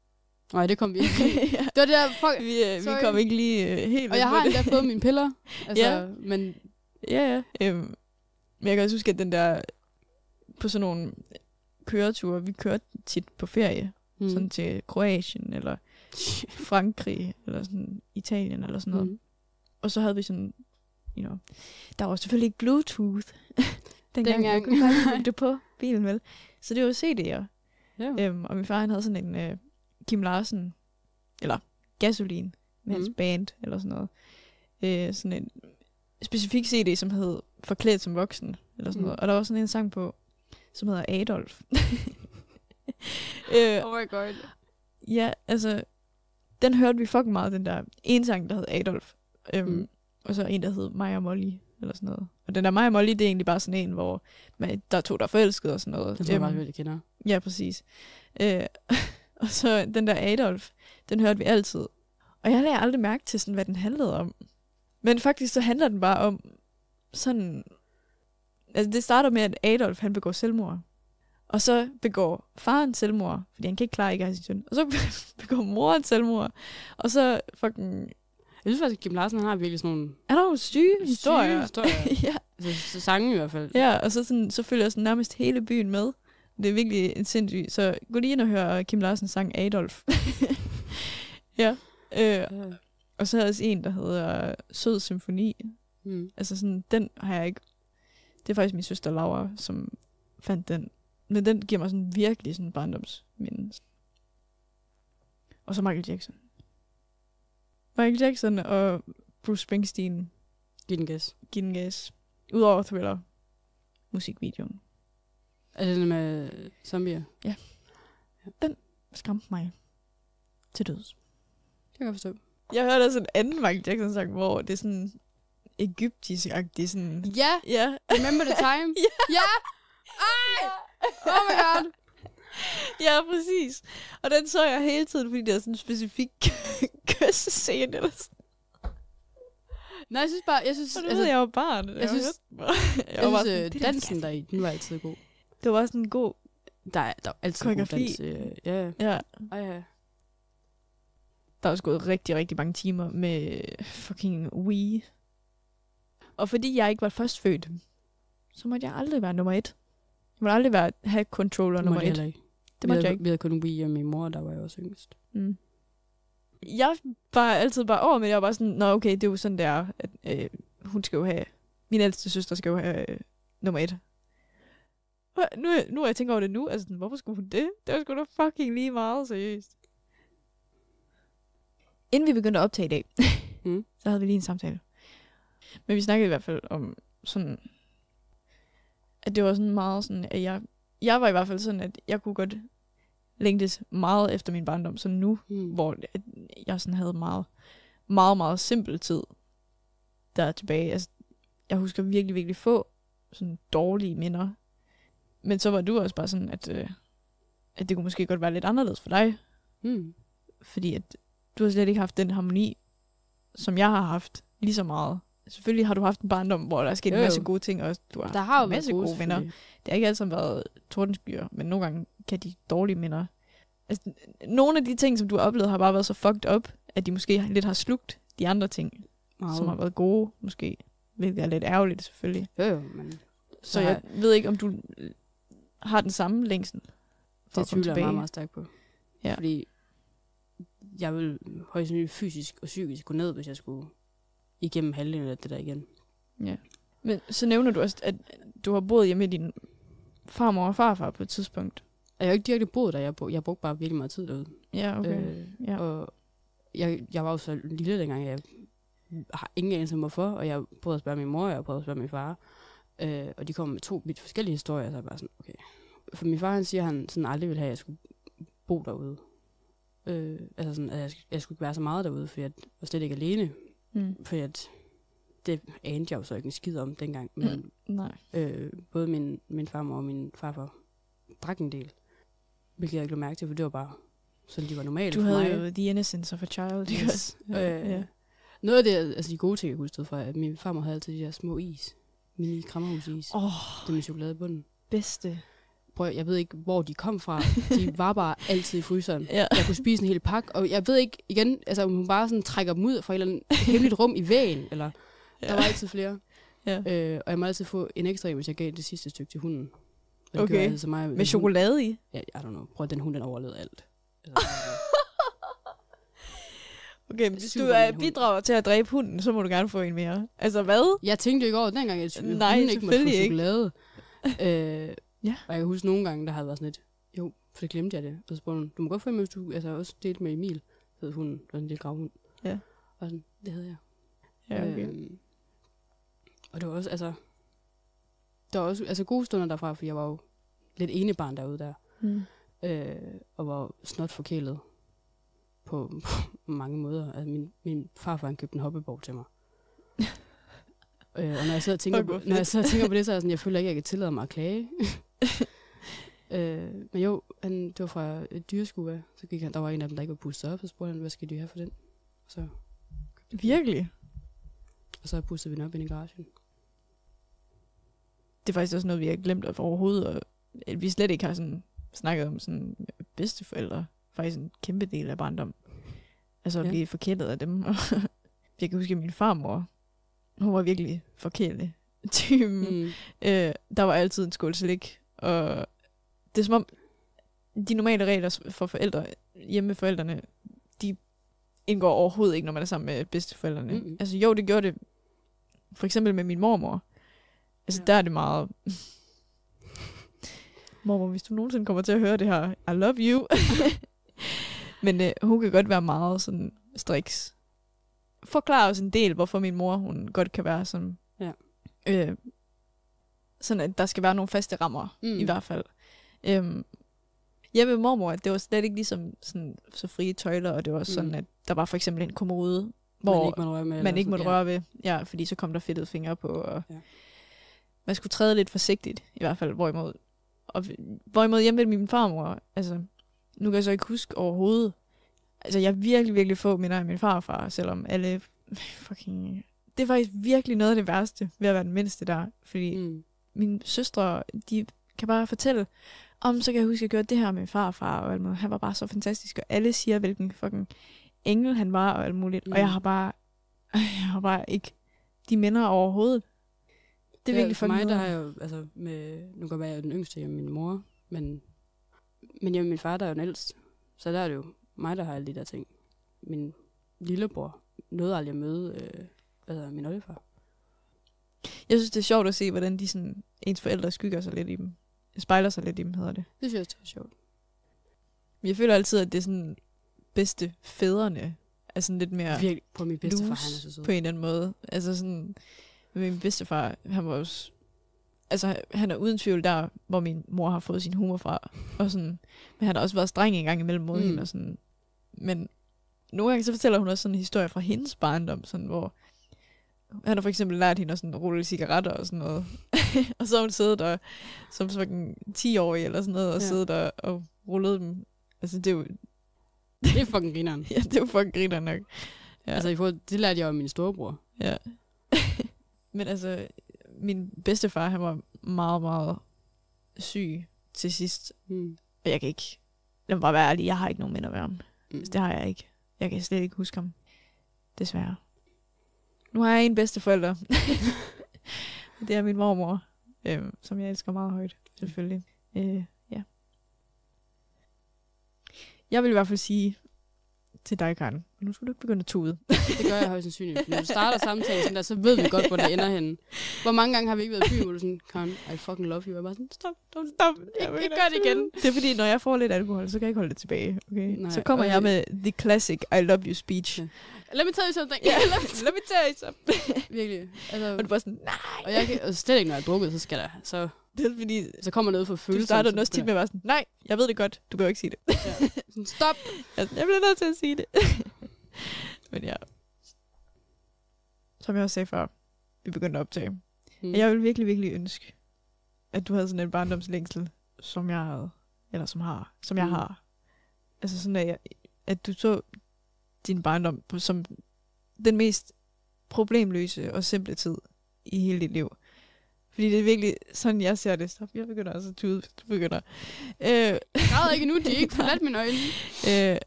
Nej, det kom vi ikke. Ja. Det var det der...
vi kom ikke lige helt...
Og jeg har endda fået mine piller. Altså,
ja.
Men...
Ja. Men jeg kan også huske, at den der... På sådan nogle køreture, vi kørte tit på ferie. Sådan til Kroatien, eller Frankrig, eller sådan Italien, eller sådan noget. Og så havde vi sådan... der var selvfølgelig ikke Bluetooth. dengang. Jeg kunne bare det på bilen, vel? Så det var CD'er. Ja. Og min far, han havde sådan en Kim Larsen, eller Gasolin, med hans band, eller sådan noget. Sådan en specifik CD, som hed Forklædt som voksen, eller sådan noget. Og der var sådan en sang på, som hedder Adolf.
Oh my god.
Ja, altså, den hørte vi fucking meget, den der en sang, der hed Adolf. Og så en, der hed Maja og Molly, eller sådan noget. Og den der Maja og Molly, det er egentlig bare sådan en, hvor der er 2, der er forelskede og sådan noget.
Det tror jeg bare, vi kender.
Ja, præcis. Og så den der Adolf, den hørte vi altid. Og jeg lagde aldrig mærke til, sådan, hvad den handlede om. Men faktisk så handler den bare om sådan... Altså det starter med, at Adolf han begår selvmord. Og så begår faren selvmord, fordi han kan ikke klare ikke at have sin søn. Og så begår moren selvmord. Og så fucking...
Jeg synes faktisk, at Kim Larsen han har virkelig sådan nogle...
Er der nogle syge historier?
Ja. Altså sange i hvert fald.
Ja, og så følger sådan nærmest hele byen med. Det er virkelig en sindssyg. Så gå lige ind og hør Kim Larsens sang Adolf. Ja. Og så er der også en, der hedder Sød Symfoni. Altså sådan, den har jeg ikke... Det er faktisk min søster Laura, som fandt den. Men den giver mig sådan virkelig sådan barndomsminde. Og så Michael Jackson. Michael Jackson og Bruce Springsteen.
Giv den gas.
Giv den gas. Udover Thriller. Musikvideoen.
Er det den med zombier?
Ja. Den skræmte mig til døds.
Det kan jeg forstå.
Jeg hørte også en anden Michael Jackson-sang, hvor det er sådan egyptisk-agtigt. Sådan...
Ja!
Ja.
Remember the time? Ja! Ej! Oh my god!
Ja, præcis. Og den så jeg hele tiden, fordi det er sådan en specifik kyssescene eller sådan.
Nej, jeg synes,
og det ved jeg var barn.
Jeg synes, dansen deri, den var altid god.
Det var sådan en god...
Der er altid god dans. Ja.
Ja.
Ja.
Der er også gået rigtig, rigtig mange timer med fucking Wii. Og fordi jeg ikke var førstfødt, så måtte jeg aldrig være nummer 1. Jeg måtte aldrig have controller nummer 1. Det måtte jeg ikke.
Vi havde kun Wii og min mor, der var jeg også yngst.
Mm. Jeg var altid bare over med, jeg var bare sådan, nå okay, det er jo sådan der, at hun skal jo have, min ældste søster skal jo have nummer 1. Og nu jeg tænker over det nu, altså hvorfor skulle hun det? Det var sgu da fucking lige meget seriøst. Inden vi begyndte at optage i dag, så havde vi lige en samtale. Men vi snakkede i hvert fald om sådan, at det var sådan meget sådan, at jeg var i hvert fald sådan, at jeg kunne godt længtes meget efter min barndom, så nu, hvor jeg sådan havde meget, meget, meget simpel tid der tilbage. Altså, jeg husker virkelig, virkelig få sådan dårlige minder. Men så var du også bare sådan, at det kunne måske godt være lidt anderledes for dig. Fordi at du har slet ikke haft den harmoni, som jeg har haft lige så meget. Selvfølgelig har du haft en barndom, hvor der er sket en masse gode ting, og du har en masse gode venner. Det har ikke altid været tordenskyer, men nogle gange kan de dårlige minder. Altså, nogle af de ting, som du har oplevet, har bare været så fucked up, at de måske lidt har slugt de andre ting, som har været gode, måske. Hvilket er lidt ærgerligt, selvfølgelig.
Jo, men...
Så jeg ved ikke, om du har den samme længsel for
det
at komme tilbage.
Det meget, meget stærkt på.
Ja.
Fordi jeg vil højst sandsynligt fysisk og psykisk gå ned, hvis jeg skulle igennem halvdelen af det der igen.
Ja. Men så nævner du også, at du har boet hjemme med din farmor og farfar på et tidspunkt.
Jeg har ikke direkte boet der. Jeg brugte bare virkelig meget tid derude.
Ja, okay.
Og jeg var jo så lille dengang. Jeg har ingen anelse om hvorfor. Og jeg prøvede at spørge min mor, og jeg prøvede at spørge min far. Og de kom med 2 vidt forskellige historier. Så jeg bare sådan, okay. For min far, han siger, at han sådan aldrig ville have, at jeg skulle bo derude. Altså sådan, at jeg skulle ikke være så meget derude, for jeg var slet ikke alene. For det anede jeg jo så ikke en skid om dengang. Men
nej.
Både min farmor og min farfar drak en del. Hvilket jeg ikke lå mærke til, for det var bare sådan, de var normale for mig.
Du havde jo the innocence of a child.
Yes. Noget af det, altså de gode ting, jeg kunne stå fra, at min farmor havde altid de der små is. Mini krammerhusis. Det med chokolade i bunden.
Bedste.
Prøv, jeg ved ikke, hvor de kom fra. De var bare altid i fryseren. Jeg kunne spise en hel pakke, og jeg ved ikke, igen, altså om hun bare sådan trækker dem ud fra et eller andet hemmeligt rum i vægen, eller der var altid flere. Og jeg må altid få en ekstra, hvis jeg gav det sidste stykke til hunden.
Okay,
altså mig,
med chokolade i?
Ja, I don't know. Prøv, den hund, den overlevede alt. Altså,
okay, men hvis du bidrager til at dræbe hunden, så må du gerne få en mere. Altså hvad?
Jeg tænkte jo ikke over dengang, at hunden ikke måtte få chokolade. Ja. Og jeg kan huske nogle gange, der havde været sådan lidt, jo, for det glemte jeg det. Og så spurgte hun, du må godt få en, hvis du også delte med Emil. Så hed hunden, det var en lille gravhund.
Ja.
Og sådan, det havde jeg.
Ja, okay.
Og det var også, der var også gode stunder derfra, for jeg var jo lidt enebarn derude der. Og var snot forkælet på mange måder. Altså min farfar, han købte en hoppeborg til mig. Og når jeg sidder og tænker på det, så er jeg sådan, jeg føler ikke, at jeg kan tillade mig at klage. Men jo, det var fra et dyreskue af. Så gik han, der var en af dem, der ikke var pustet op, så spurgte han, hvad skal de have for den? Så
virkelig?
Og så pustede vi den op ind i garagen.
Det er faktisk også noget, vi har glemt at overhovedet, og at vi slet ikke har sådan snakket om sådan bedsteforældre. Faktisk en kæmpe del af barndom. Altså at blive forkælet af dem. Jeg kan huske, at min farmor, hun var virkelig forkælet typen. Der var altid en skål slik, og det er som om, de normale regler for forældre, hjemme med forældrene, de indgår overhovedet ikke, når man er sammen med bedsteforældrene. Altså jo, det gjorde det for eksempel med min mormor. Altså der er det meget... Mormor, hvis du nogensinde kommer til at høre det her, I love you. Men hun kan godt være meget sådan striks. Forklar os en del, hvorfor min mor, hun godt kan være sådan... Ja. Sådan, at der skal være nogle faste rammer, i hvert fald. Hjemme med mormor, det var slet ikke ligesom sådan, så frie tøjler, og det var sådan, at der var for eksempel en kommode, hvor man ikke måtte røre ved. Ja, fordi så kom der fedtede fingre på, og man skulle træde lidt forsigtigt, i hvert fald, hvorimod hjemme med min farmor, altså, nu kan jeg så ikke huske overhovedet, altså jeg er virkelig, virkelig få minder af min farfar, selvom alle fucking... Det er faktisk virkelig noget af det værste ved at være den mindste der, fordi mine søstre, de kan bare fortælle, så kan jeg huske, at jeg gjorde det her med farfar og alt muligt. Han var bare så fantastisk, og alle siger, hvilken fucking engel han var og alt muligt. Og jeg har bare ikke de minder overhovedet. Det er virkelig
for mig, der har jeg jo, altså, nu kan jeg jo den yngste hjemme min mor, men hjemme min far, der er jo den ældste. Så der er det jo mig, der har alle de der ting. Min lillebror nåede aldrig at møde min oldefar.
Jeg synes, det er sjovt at se, hvordan de sådan, ens forældre skygger sig lidt i dem. Spejler sig lidt i dem, hedder det.
Det synes jeg også er sjovt.
Jeg føler altid, at det er sådan bedste fædrene er sådan lidt mere
virkelig på min bedstefar, han er så sød.
På en eller anden måde. Altså sådan, min bedstefar, han var også, altså han er uden tvivl der, hvor min mor har fået sin humor fra. Og sådan, men han har også været streng en gang imellem mod hende og sådan. Men nogle gange så fortæller hun også sådan en historie fra hendes barndom, sådan hvor han har for eksempel lært hende at sådan rulle cigaretter og sådan noget. Og så har hun siddet der som sådan 10-årig eller sådan noget, og siddet der og rullet dem. Altså det er jo...
Det er fucking grineren.
Ja, det er jo fucking grineren nok. Ja.
Altså det lærte jeg af min storebror.
Ja. Men altså, min bedstefar, han var meget, meget syg til sidst. Og jeg kan ikke... Lad mig bare være ærlig, jeg har ikke nogen minder med ham. Det har jeg ikke. Jeg kan slet ikke huske ham. Desværre. Nu har jeg en bedsteforælder. Det er min mormor, som jeg elsker meget højt, selvfølgelig. Ja. Jeg vil i hvert fald sige til dig, Karen, nu skal du ikke begynde at tude.
Det gør jeg højst sandsynligt. Når du starter samtalen sådan der, så ved vi godt, hvor det ender henne. Hvor mange gange har vi ikke været i byen, hvor du sådan, Karen, I fucking love you. Jeg bare sådan, stop. Ikke gør det igen.
Det er fordi, når jeg får lidt alkohol, så kan jeg ikke holde det tilbage. Okay? Nej, så kommer jeg med the classic I love you speech. Ja.
Let me tell you something.
Let me tell you something.
Virkelig. Altså,
og du bare sådan, nej.
Og jeg kan slet ikke, når jeg er drukket, så skal der. Så,
det er fordi,
så kommer noget for følelser.
Du starter også tit med at være sådan, nej, jeg ved det godt. Du behøver ikke sige det.
Ja. Sådan, stop.
Jeg bliver nødt til at sige det. Men ja. Som jeg også sagde før, vi begyndte at optage. Jeg vil virkelig, virkelig ønske, at du havde sådan en barndomslængsel, som jeg havde. Eller som jeg har. Altså sådan, at du så din barndom som den mest problemløse og simple tid i hele dit liv. Fordi det er virkelig sådan, jeg ser det. Stop, jeg begynder altså at tude, du begynder.
Jeg græder ikke nu, de er ikke forladt mine øjne.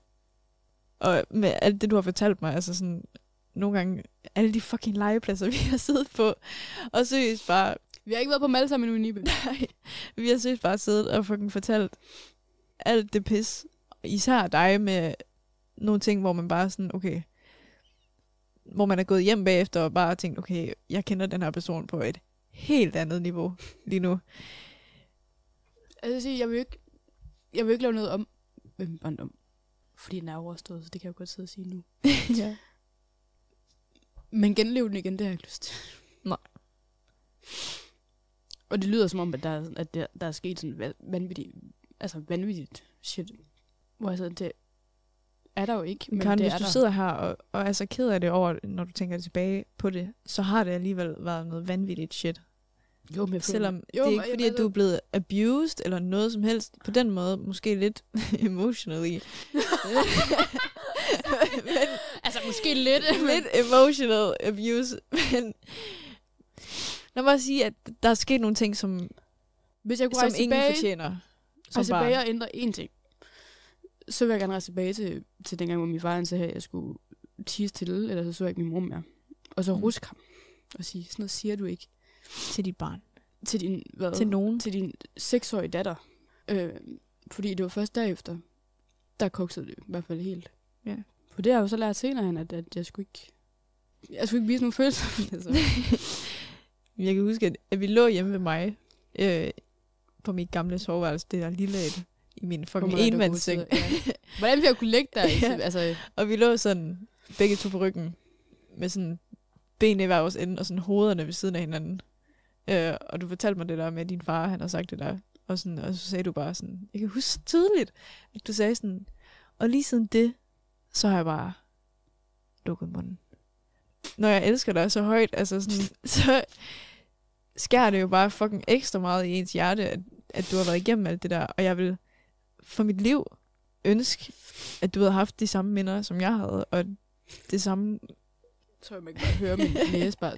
Og med alt det, du har fortalt mig, altså sådan, nogle gange, alle de fucking legepladser, vi har siddet på, og seriøst bare...
Vi har ikke været på dem alle sammen endnu i Nibe.
Nej, vi har seriøst bare siddet og fucking fortalt alt det pis. Især dig med nogle ting, hvor man bare sådan, okay, hvor man er gået hjem bagefter og bare tænkt, okay, jeg kender den her person på et helt andet niveau lige nu.
Altså, jeg vil ikke lave noget om med min barndom, fordi den er overstået, så det kan jeg jo godt sidde og sige nu.
Ja.
Men genleve den igen, det har jeg ikke lyst til.
Nej.
Og det lyder som om, at der er sket sådan vanvittigt shit. Hvor jeg sidder, det er der jo ikke. Men
Karen,
det
hvis du sidder her og er så ked af det over, når du tænker tilbage på det, så har det alligevel været noget vanvittigt shit.
Jo, men
selvom det er ikke fordi, at du er blevet abused eller noget som helst. På den måde, måske lidt emotionally. men,
altså, måske lidt.
lidt emotional abuse, men lad mig bare sige, at der er sket nogle ting, som
Hvis jeg kunne
som
rejse
ingen
tilbage,
fortjener.
rejse tilbage og ændre én ting, så vil jeg gerne rejse tilbage til dengang, hvor min far han sagde, at jeg skulle tige stille, eller så jeg ikke min mor mere. Og så ruske ham og sige, sådan noget siger du ikke.
Til dit barn.
Til din,
Til nogen.
Til din 6-årige datter. Fordi det var først derefter, der koksede det i hvert fald helt.
Ja.
For det har jeg jo så lært senere hen, at jeg skulle ikke vise nogen følelser. Altså.
Jeg kan huske, at vi lå hjemme ved mig på mit gamle soveværelse, det der lille et, i min fucking enmandsseng.
Ja. Hvordan ville jeg kunne ligge der?
Ja.
Altså,
Og vi lå sådan, begge to på ryggen, med sådan benene i hver vores ende, og sådan hovederne ved siden af hinanden. Og du fortalte mig det der med, at din far, han har sagt det der. Og så sagde du bare sådan, jeg kan huske så tydeligt, at du sagde sådan, og lige siden det, så har jeg bare lukket munden. Når jeg elsker dig så højt, altså sådan, så skærer det jo bare fucking ekstra meget i ens hjerte, at du har været igennem alt det der. Og jeg vil for mit liv ønske, at du havde haft de samme minder, som jeg havde, og det samme...
Så man kan bare høre min næse bare.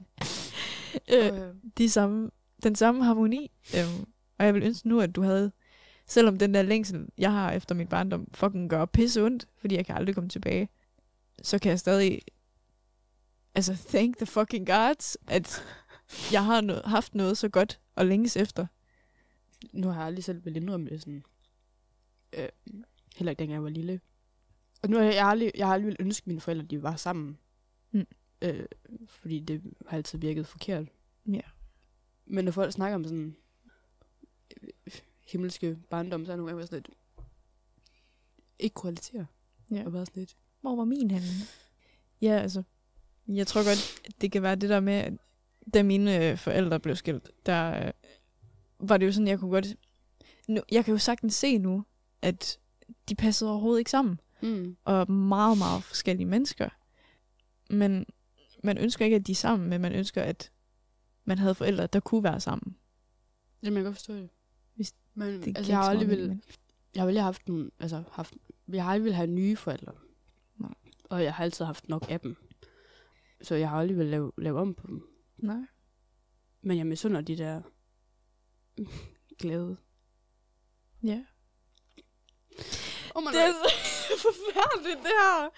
Den samme harmoni. Og jeg vil ønske nu, at du havde, selvom den der længsel, jeg har efter mit barndom, fucking gør pisse ondt, fordi jeg kan aldrig komme tilbage, så kan jeg stadig, altså thank the fucking gods, at jeg har haft noget så godt og længes efter.
Nu har jeg aldrig selv vel indrømme det sådan. Heller ikke dengang jeg var lille. Og nu har jeg aldrig vil ønske mine forældre, at de var sammen. Fordi det har altid virket forkert.
Ja.
Men når folk snakker om sådan himmelske barndom, så er nogle gange sådan lidt ikke kunne relatere.
Ja.
Og bare sådan lidt.
Hvor var min henne? Ja, altså, jeg tror godt, det kan være det der med, at da mine forældre blev skilt, der var det jo sådan, jeg kunne godt... Jeg kan jo sagtens se nu, at de passede overhovedet ikke sammen. Og meget, meget forskellige mennesker. Men man ønsker ikke, at de er sammen, men man ønsker, at man havde forældre, der kunne være sammen.
Det kan jeg godt forstå det. Men
det
altså, jeg har aldrig haft nogle, jeg har aldrig vil have nye forældre.
Nej.
Og jeg har altid haft nok af dem. Så jeg har aldrig vil lave om på dem.
Nej.
Men jeg misunder de der glæde.
Ja.
Oh my
det er så forfærdeligt, det her.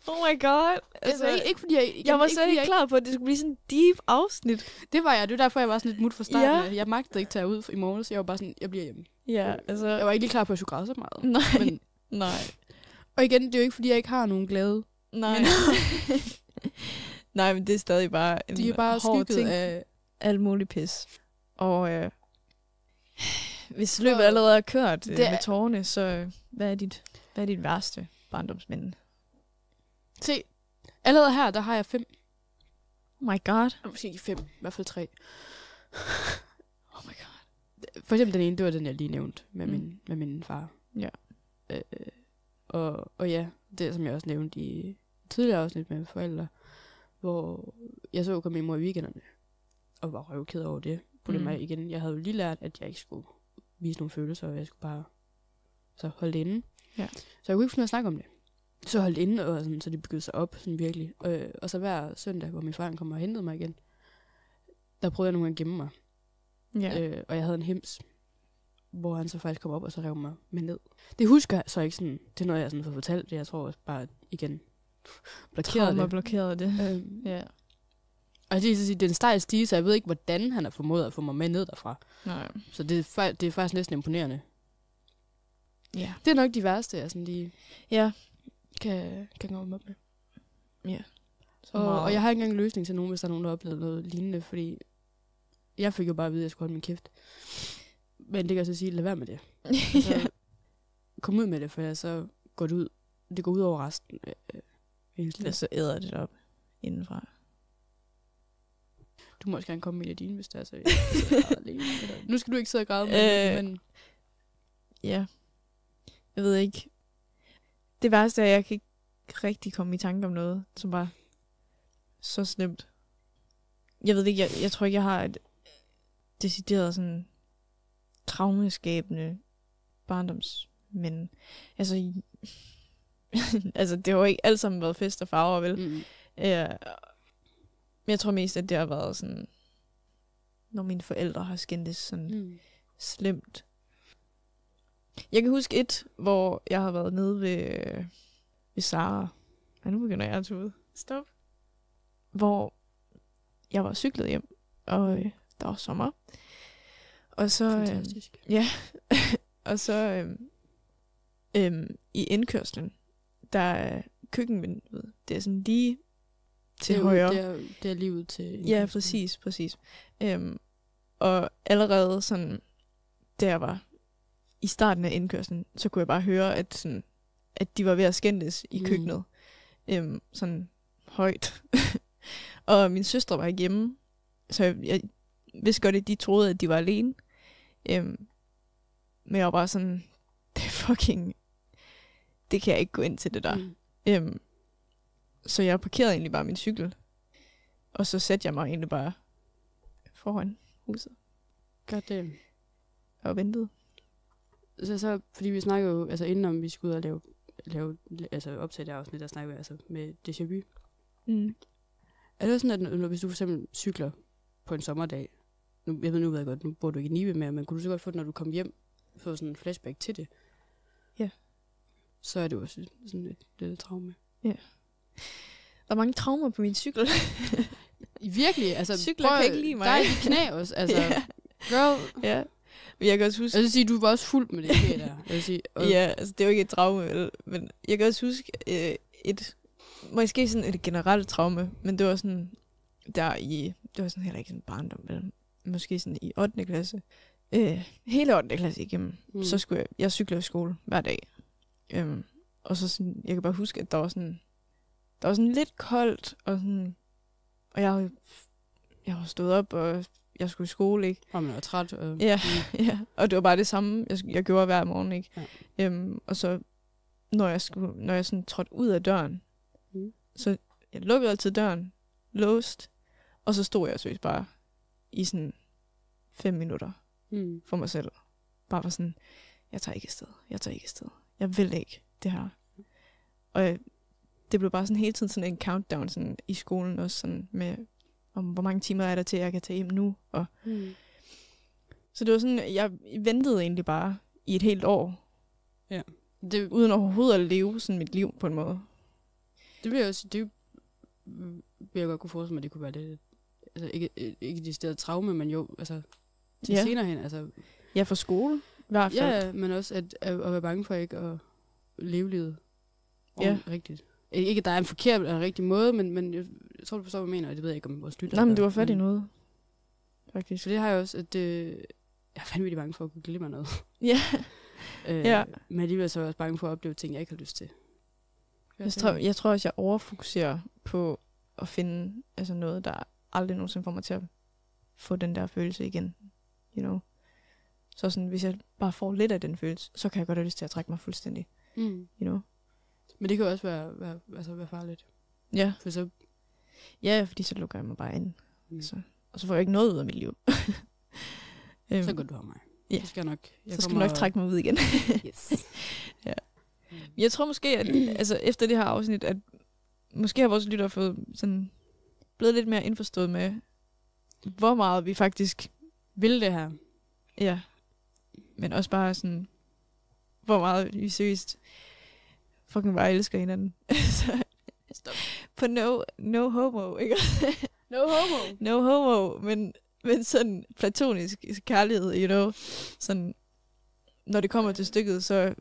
Oh my god.
Altså, ikke fordi
jeg var så ikke klar på, at det skulle blive sådan en deep afsnit.
Det var jeg. Det var derfor, jeg var sådan lidt mut fra starten.
Ja.
Jeg magtede ikke tage ud i morgen, så jeg var bare sådan, jeg bliver hjemme.
Ja, altså...
Jeg var ikke lige klar på, at jeg skulle græde så meget.
Nej.
Men,
nej.
Og igen, det er jo ikke, fordi jeg ikke har nogen glæde.
Nej. Nej, men det er stadig bare en
de er bare
hård ting.
Af
alt muligt pis. Og hvis løbet allerede er kørt med tårerne, så hvad er dit værste barndomsminde?
Se, allerede her, der har jeg 5.
Oh my god.
Måske ikke 5, i hvert fald 3.
Oh my god.
For eksempel den ene, det var den, jeg lige nævnte med min far.
Ja.
Og ja, det som jeg også nævnte i tidligere afsnit med forældre, hvor jeg så kom min mor i weekenderne, og var røvked over det. Mig igen. Jeg havde jo lige lært, at jeg ikke skulle vise nogle følelser, og jeg skulle bare så holde det inde.
Ja.
Så jeg kunne ikke finde ud af at snakke om det. Så holdt inde, og sådan, så det begyndte sig op, sådan virkelig. Og så hver søndag, hvor min far kom og hentede mig igen, der prøvede jeg nogle gange at gemme mig.
Ja.
Og jeg havde en hems, hvor han så faktisk kom op, og så rev mig med ned. Det husker jeg så ikke sådan, det er noget, jeg sådan får fortalt det. Jeg tror også bare, igen,
blokerede det. Ja.
Og det er en stejl stige, så jeg ved ikke, hvordan han har formået at få mig med ned derfra.
Nej.
Så det er faktisk næsten imponerende.
Ja.
Det er nok de værste, jeg sådan lige
ja.
kan komme op med.
Ja.
Og jeg har ikke engang en løsning til nogen, hvis der er nogen, der har oplevet noget lignende, fordi jeg fik jo bare at vide, at jeg skulle holde min kæft. Men det kan jeg så sige, lad være med det. Altså, kom ud med det, for så går det ud. Det går ud over resten.
Så æder det op indenfra.
Du må også gerne komme med dine, hvis det er så. Nu skal du ikke sidde og græde men...
Ja. Jeg ved ikke. Det værste er, at jeg kan ikke rigtig komme i tanke om noget, som var så slemt. Jeg ved ikke, jeg tror ikke, jeg har et decideret sådan traumeskabende barndoms. Men altså, altså, det har jo ikke alt sammen været fest og farver, vel?
Mm.
Men jeg tror mest, at det har været sådan, når mine forældre har skændtes sådan slemt. Jeg kan huske hvor jeg har været nede ved Sara. Ej, nu begynder jeg at tude. Stop. Hvor jeg var cyklet hjem, og der var sommer. Og så...
Fantastisk.
Ja. Og så i indkørslen, der er køkkenvinduet. Det er sådan lige til højre.
Det er lige ud til...
Ja, præcis. Og allerede sådan, da jeg var i starten af indkørslen, så kunne jeg bare høre, at de var ved at skændes i køkkenet. Sådan højt. Og min søstre var ikke hjemme, så jeg vidste godt, at de troede, at de var alene. Men jeg var bare sådan, det kan jeg ikke gå ind til det der. Så jeg parkerede egentlig bare min cykel. Og så satte jeg mig egentlig bare foran huset.
Goddamn.
Og ventede.
Så fordi vi snakker jo, altså indenom vi skulle ud og lave altså optage det afsnit, der snakker vi altså med déjà vu. Er det sådan, at hvis du for eksempel cykler på en sommerdag, jeg ved jeg godt, nu bor du ikke i Nibe mere, men kunne du så godt få det, når du kom hjem, få sådan en flashback til det?
Ja.
Så er det jo også sådan et lille traume.
Ja. Der er mange traumer på min cykel.
Virkelig, altså
cykler kan ikke lide mig.
Der er de knæ også, altså. Yeah. Girl.
Ja. Men jeg kan også huske...
Jeg vil sige, du var også fuld med det her der. Jeg vil sige,
ja, altså det er jo ikke et traume, men jeg kan også huske måske sådan et generelt traume, men det var sådan det var sådan heller ikke sådan barndom, men måske sådan i 8. klasse. Hele 8. klasse igennem, så skulle jeg cykle i skole hver dag. Og så sådan, jeg kan bare huske, at der var sådan lidt koldt, og jeg var stået op, og jeg skulle i skole, ikke?
Og man var træt.
Ja, og det var bare det samme, jeg gjorde hver morgen, ikke? Ja. Og så, når jeg sådan trådte ud af døren, så jeg lukkede altid døren, låst, og så stod jeg seriøst bare i sådan 5 minutter for mig selv. Bare var sådan, jeg tager ikke afsted. Jeg vil ikke det her. Og det blev bare sådan hele tiden sådan en countdown sådan i skolen også, sådan med, om hvor mange timer er der til, jeg kan tage hjem nu. Og så det var sådan, jeg ventede egentlig bare i et helt år.
Ja.
Uden overhovedet at leve sådan mit liv på en måde.
Det vil jeg også, det vil jeg godt kunne forestille mig, det kunne være lidt, altså ikke det stedet traume, men jo, altså til senere hen, altså.
Ja, for skole, i hvert fald.
Ja, men også at være bange for ikke at leve livet rigtigt. Ikke, at der er en forkert eller en rigtig måde, men jeg tror, du forstår, hvad jeg mener, og det ved jeg ikke, om vores lytter.
Nej, men du var fat i noget. Faktisk.
Så det har jeg også, at jeg er vanvittigt bange for at kunne glemme noget.
Ja.
Men alligevel så er jeg også bange for at opleve ting, jeg ikke har lyst til.
Jeg tror også, jeg overfokuserer på at finde altså noget, der aldrig nogensinde får mig til at få den der følelse igen. You know? Så sådan, hvis jeg bare får lidt af den følelse, så kan jeg godt have lyst til at trække mig fuldstændig. You know?
Men det kan jo også være farligt.
Ja.
For så...
Ja, fordi så lukker jeg mig bare ind. Og så får jeg ikke noget ud af mit liv.
Så går du have mig.
Ja.
Så skal
jeg nok trække mig ud igen.
Yes.
Ja. Jeg tror måske, at altså, efter det her afsnit, at måske har vores lyttere fået sådan, blevet lidt mere indforstået med, hvor meget vi faktisk
vil det her.
Ja. Men også bare sådan, hvor meget vi seriøst fucking bare elsker hinanden.
Stop.
På no homo, ikke?
No homo.
No homo, men sådan platonisk kærlighed, you know. Sådan, når det kommer til stykket, så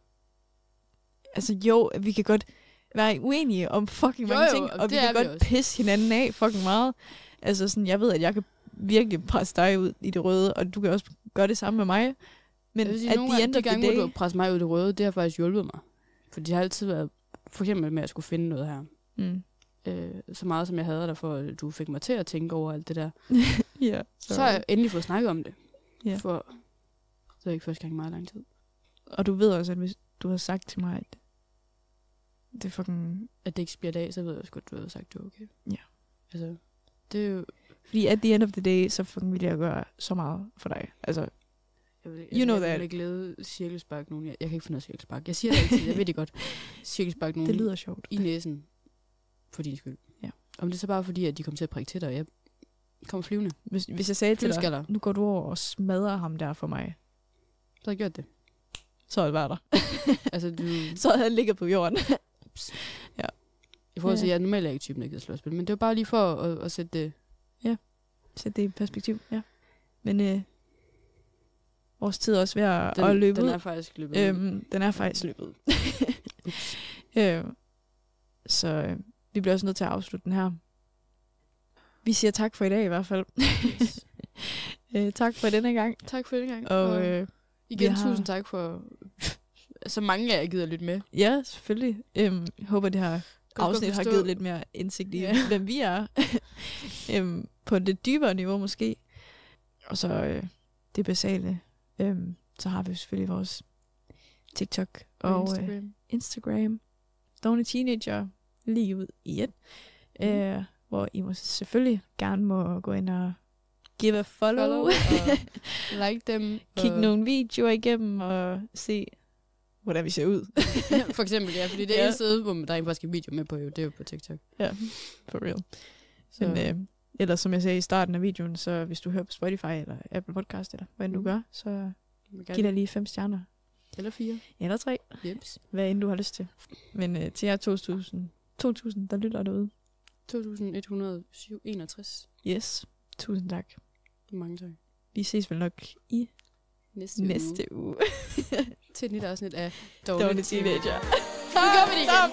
altså jo, vi kan godt være uenige om fucking mange ting, og vi kan godt pisse hinanden af fucking meget. Altså sådan, jeg ved, at jeg kan virkelig presse dig ud i det røde, og du kan også gøre det samme med mig. Men
sige, at de gange, hvor du har presset mig ud i det røde, det har faktisk hjulpet mig. For det har altid været, for eksempel med at skulle finde noget her. Så meget som jeg havde dig for, at du fik mig til at tænke over alt det der.
Ja,
så har jeg endelig fået snakket om det.
Ja.
For det er ikke første gang i meget lang tid.
Og du ved også, at hvis du har sagt til mig, at det fucking...
At det ikke bliver dag, så ved jeg også godt, at du har sagt, at du er okay.
Ja.
Altså, det er jo...
Fordi at the end of the day, så fucking vil jeg gøre så meget for dig. Altså... You know
jeg
that.
vil ikke lede cirkelspark nogen. Jeg kan ikke finde noget cirkelspark. Jeg siger det altid, jeg ved det godt. Cirkelspark nogen
Det lyder sjovt.
i næsen for din skyld.
Ja.
Om det er så bare fordi, at de kommer til at prikke til dig, og jeg kommer flyvende.
Hvis jeg sagde til dig,
Flyveskaller.
nu går du over og smadrer ham der for mig,
Så har jeg gjort det.
så havde det været der.
Altså,
Så havde han ligget på jorden.
I forhold til, at jeg normalt er ikke typen, der gider slåspil, men det var bare lige for at sætte det...
Sæt det i perspektiv, ja. Men vores tid er også ved at løbe
den
ud.
er faktisk løbet ud.
Den er faktisk løbet ud. Så vi bliver også nødt til at afslutte den her. Vi siger tak for i dag i hvert fald. Tak for denne gang.
Tak for denne gang.
Og
igen, tusind tak for... så mange af jer gider lytte med.
Ja, selvfølgelig. Håber, det her afsnit har
forstå.
givet lidt mere indsigt i, hvem vi er. På et lidt dybere niveau måske. Og så det basale. Så har vi selvfølgelig vores TikTok og Instagram. Dårlige Teenager lige ud i et. Hvor I må selvfølgelig gerne må gå ind og give a follow
og like dem.
Kig nogle videoer igennem og se, hvordan vi ser ud.
For eksempel, ja, fordi det er et sted, hvor der er faktisk en video med på, det er jo på TikTok.
Ja, for real.
Så.
Men ellers, som jeg sagde i starten af videoen, så hvis du hører på Spotify eller Apple Podcast, eller hvad du gør, så giv dig lige 5 stjerner.
Eller 4.
Eller 3.
Jeps.
Hvad end du har lyst til. Men til jer 2000, der lytter derude.
2161.
Yes. Tusind tak.
Mange tak.
Vi ses vel nok i næste uge.
Til et nyt afsnit af
Dårlige Teenager.
Nu gør vi det igen.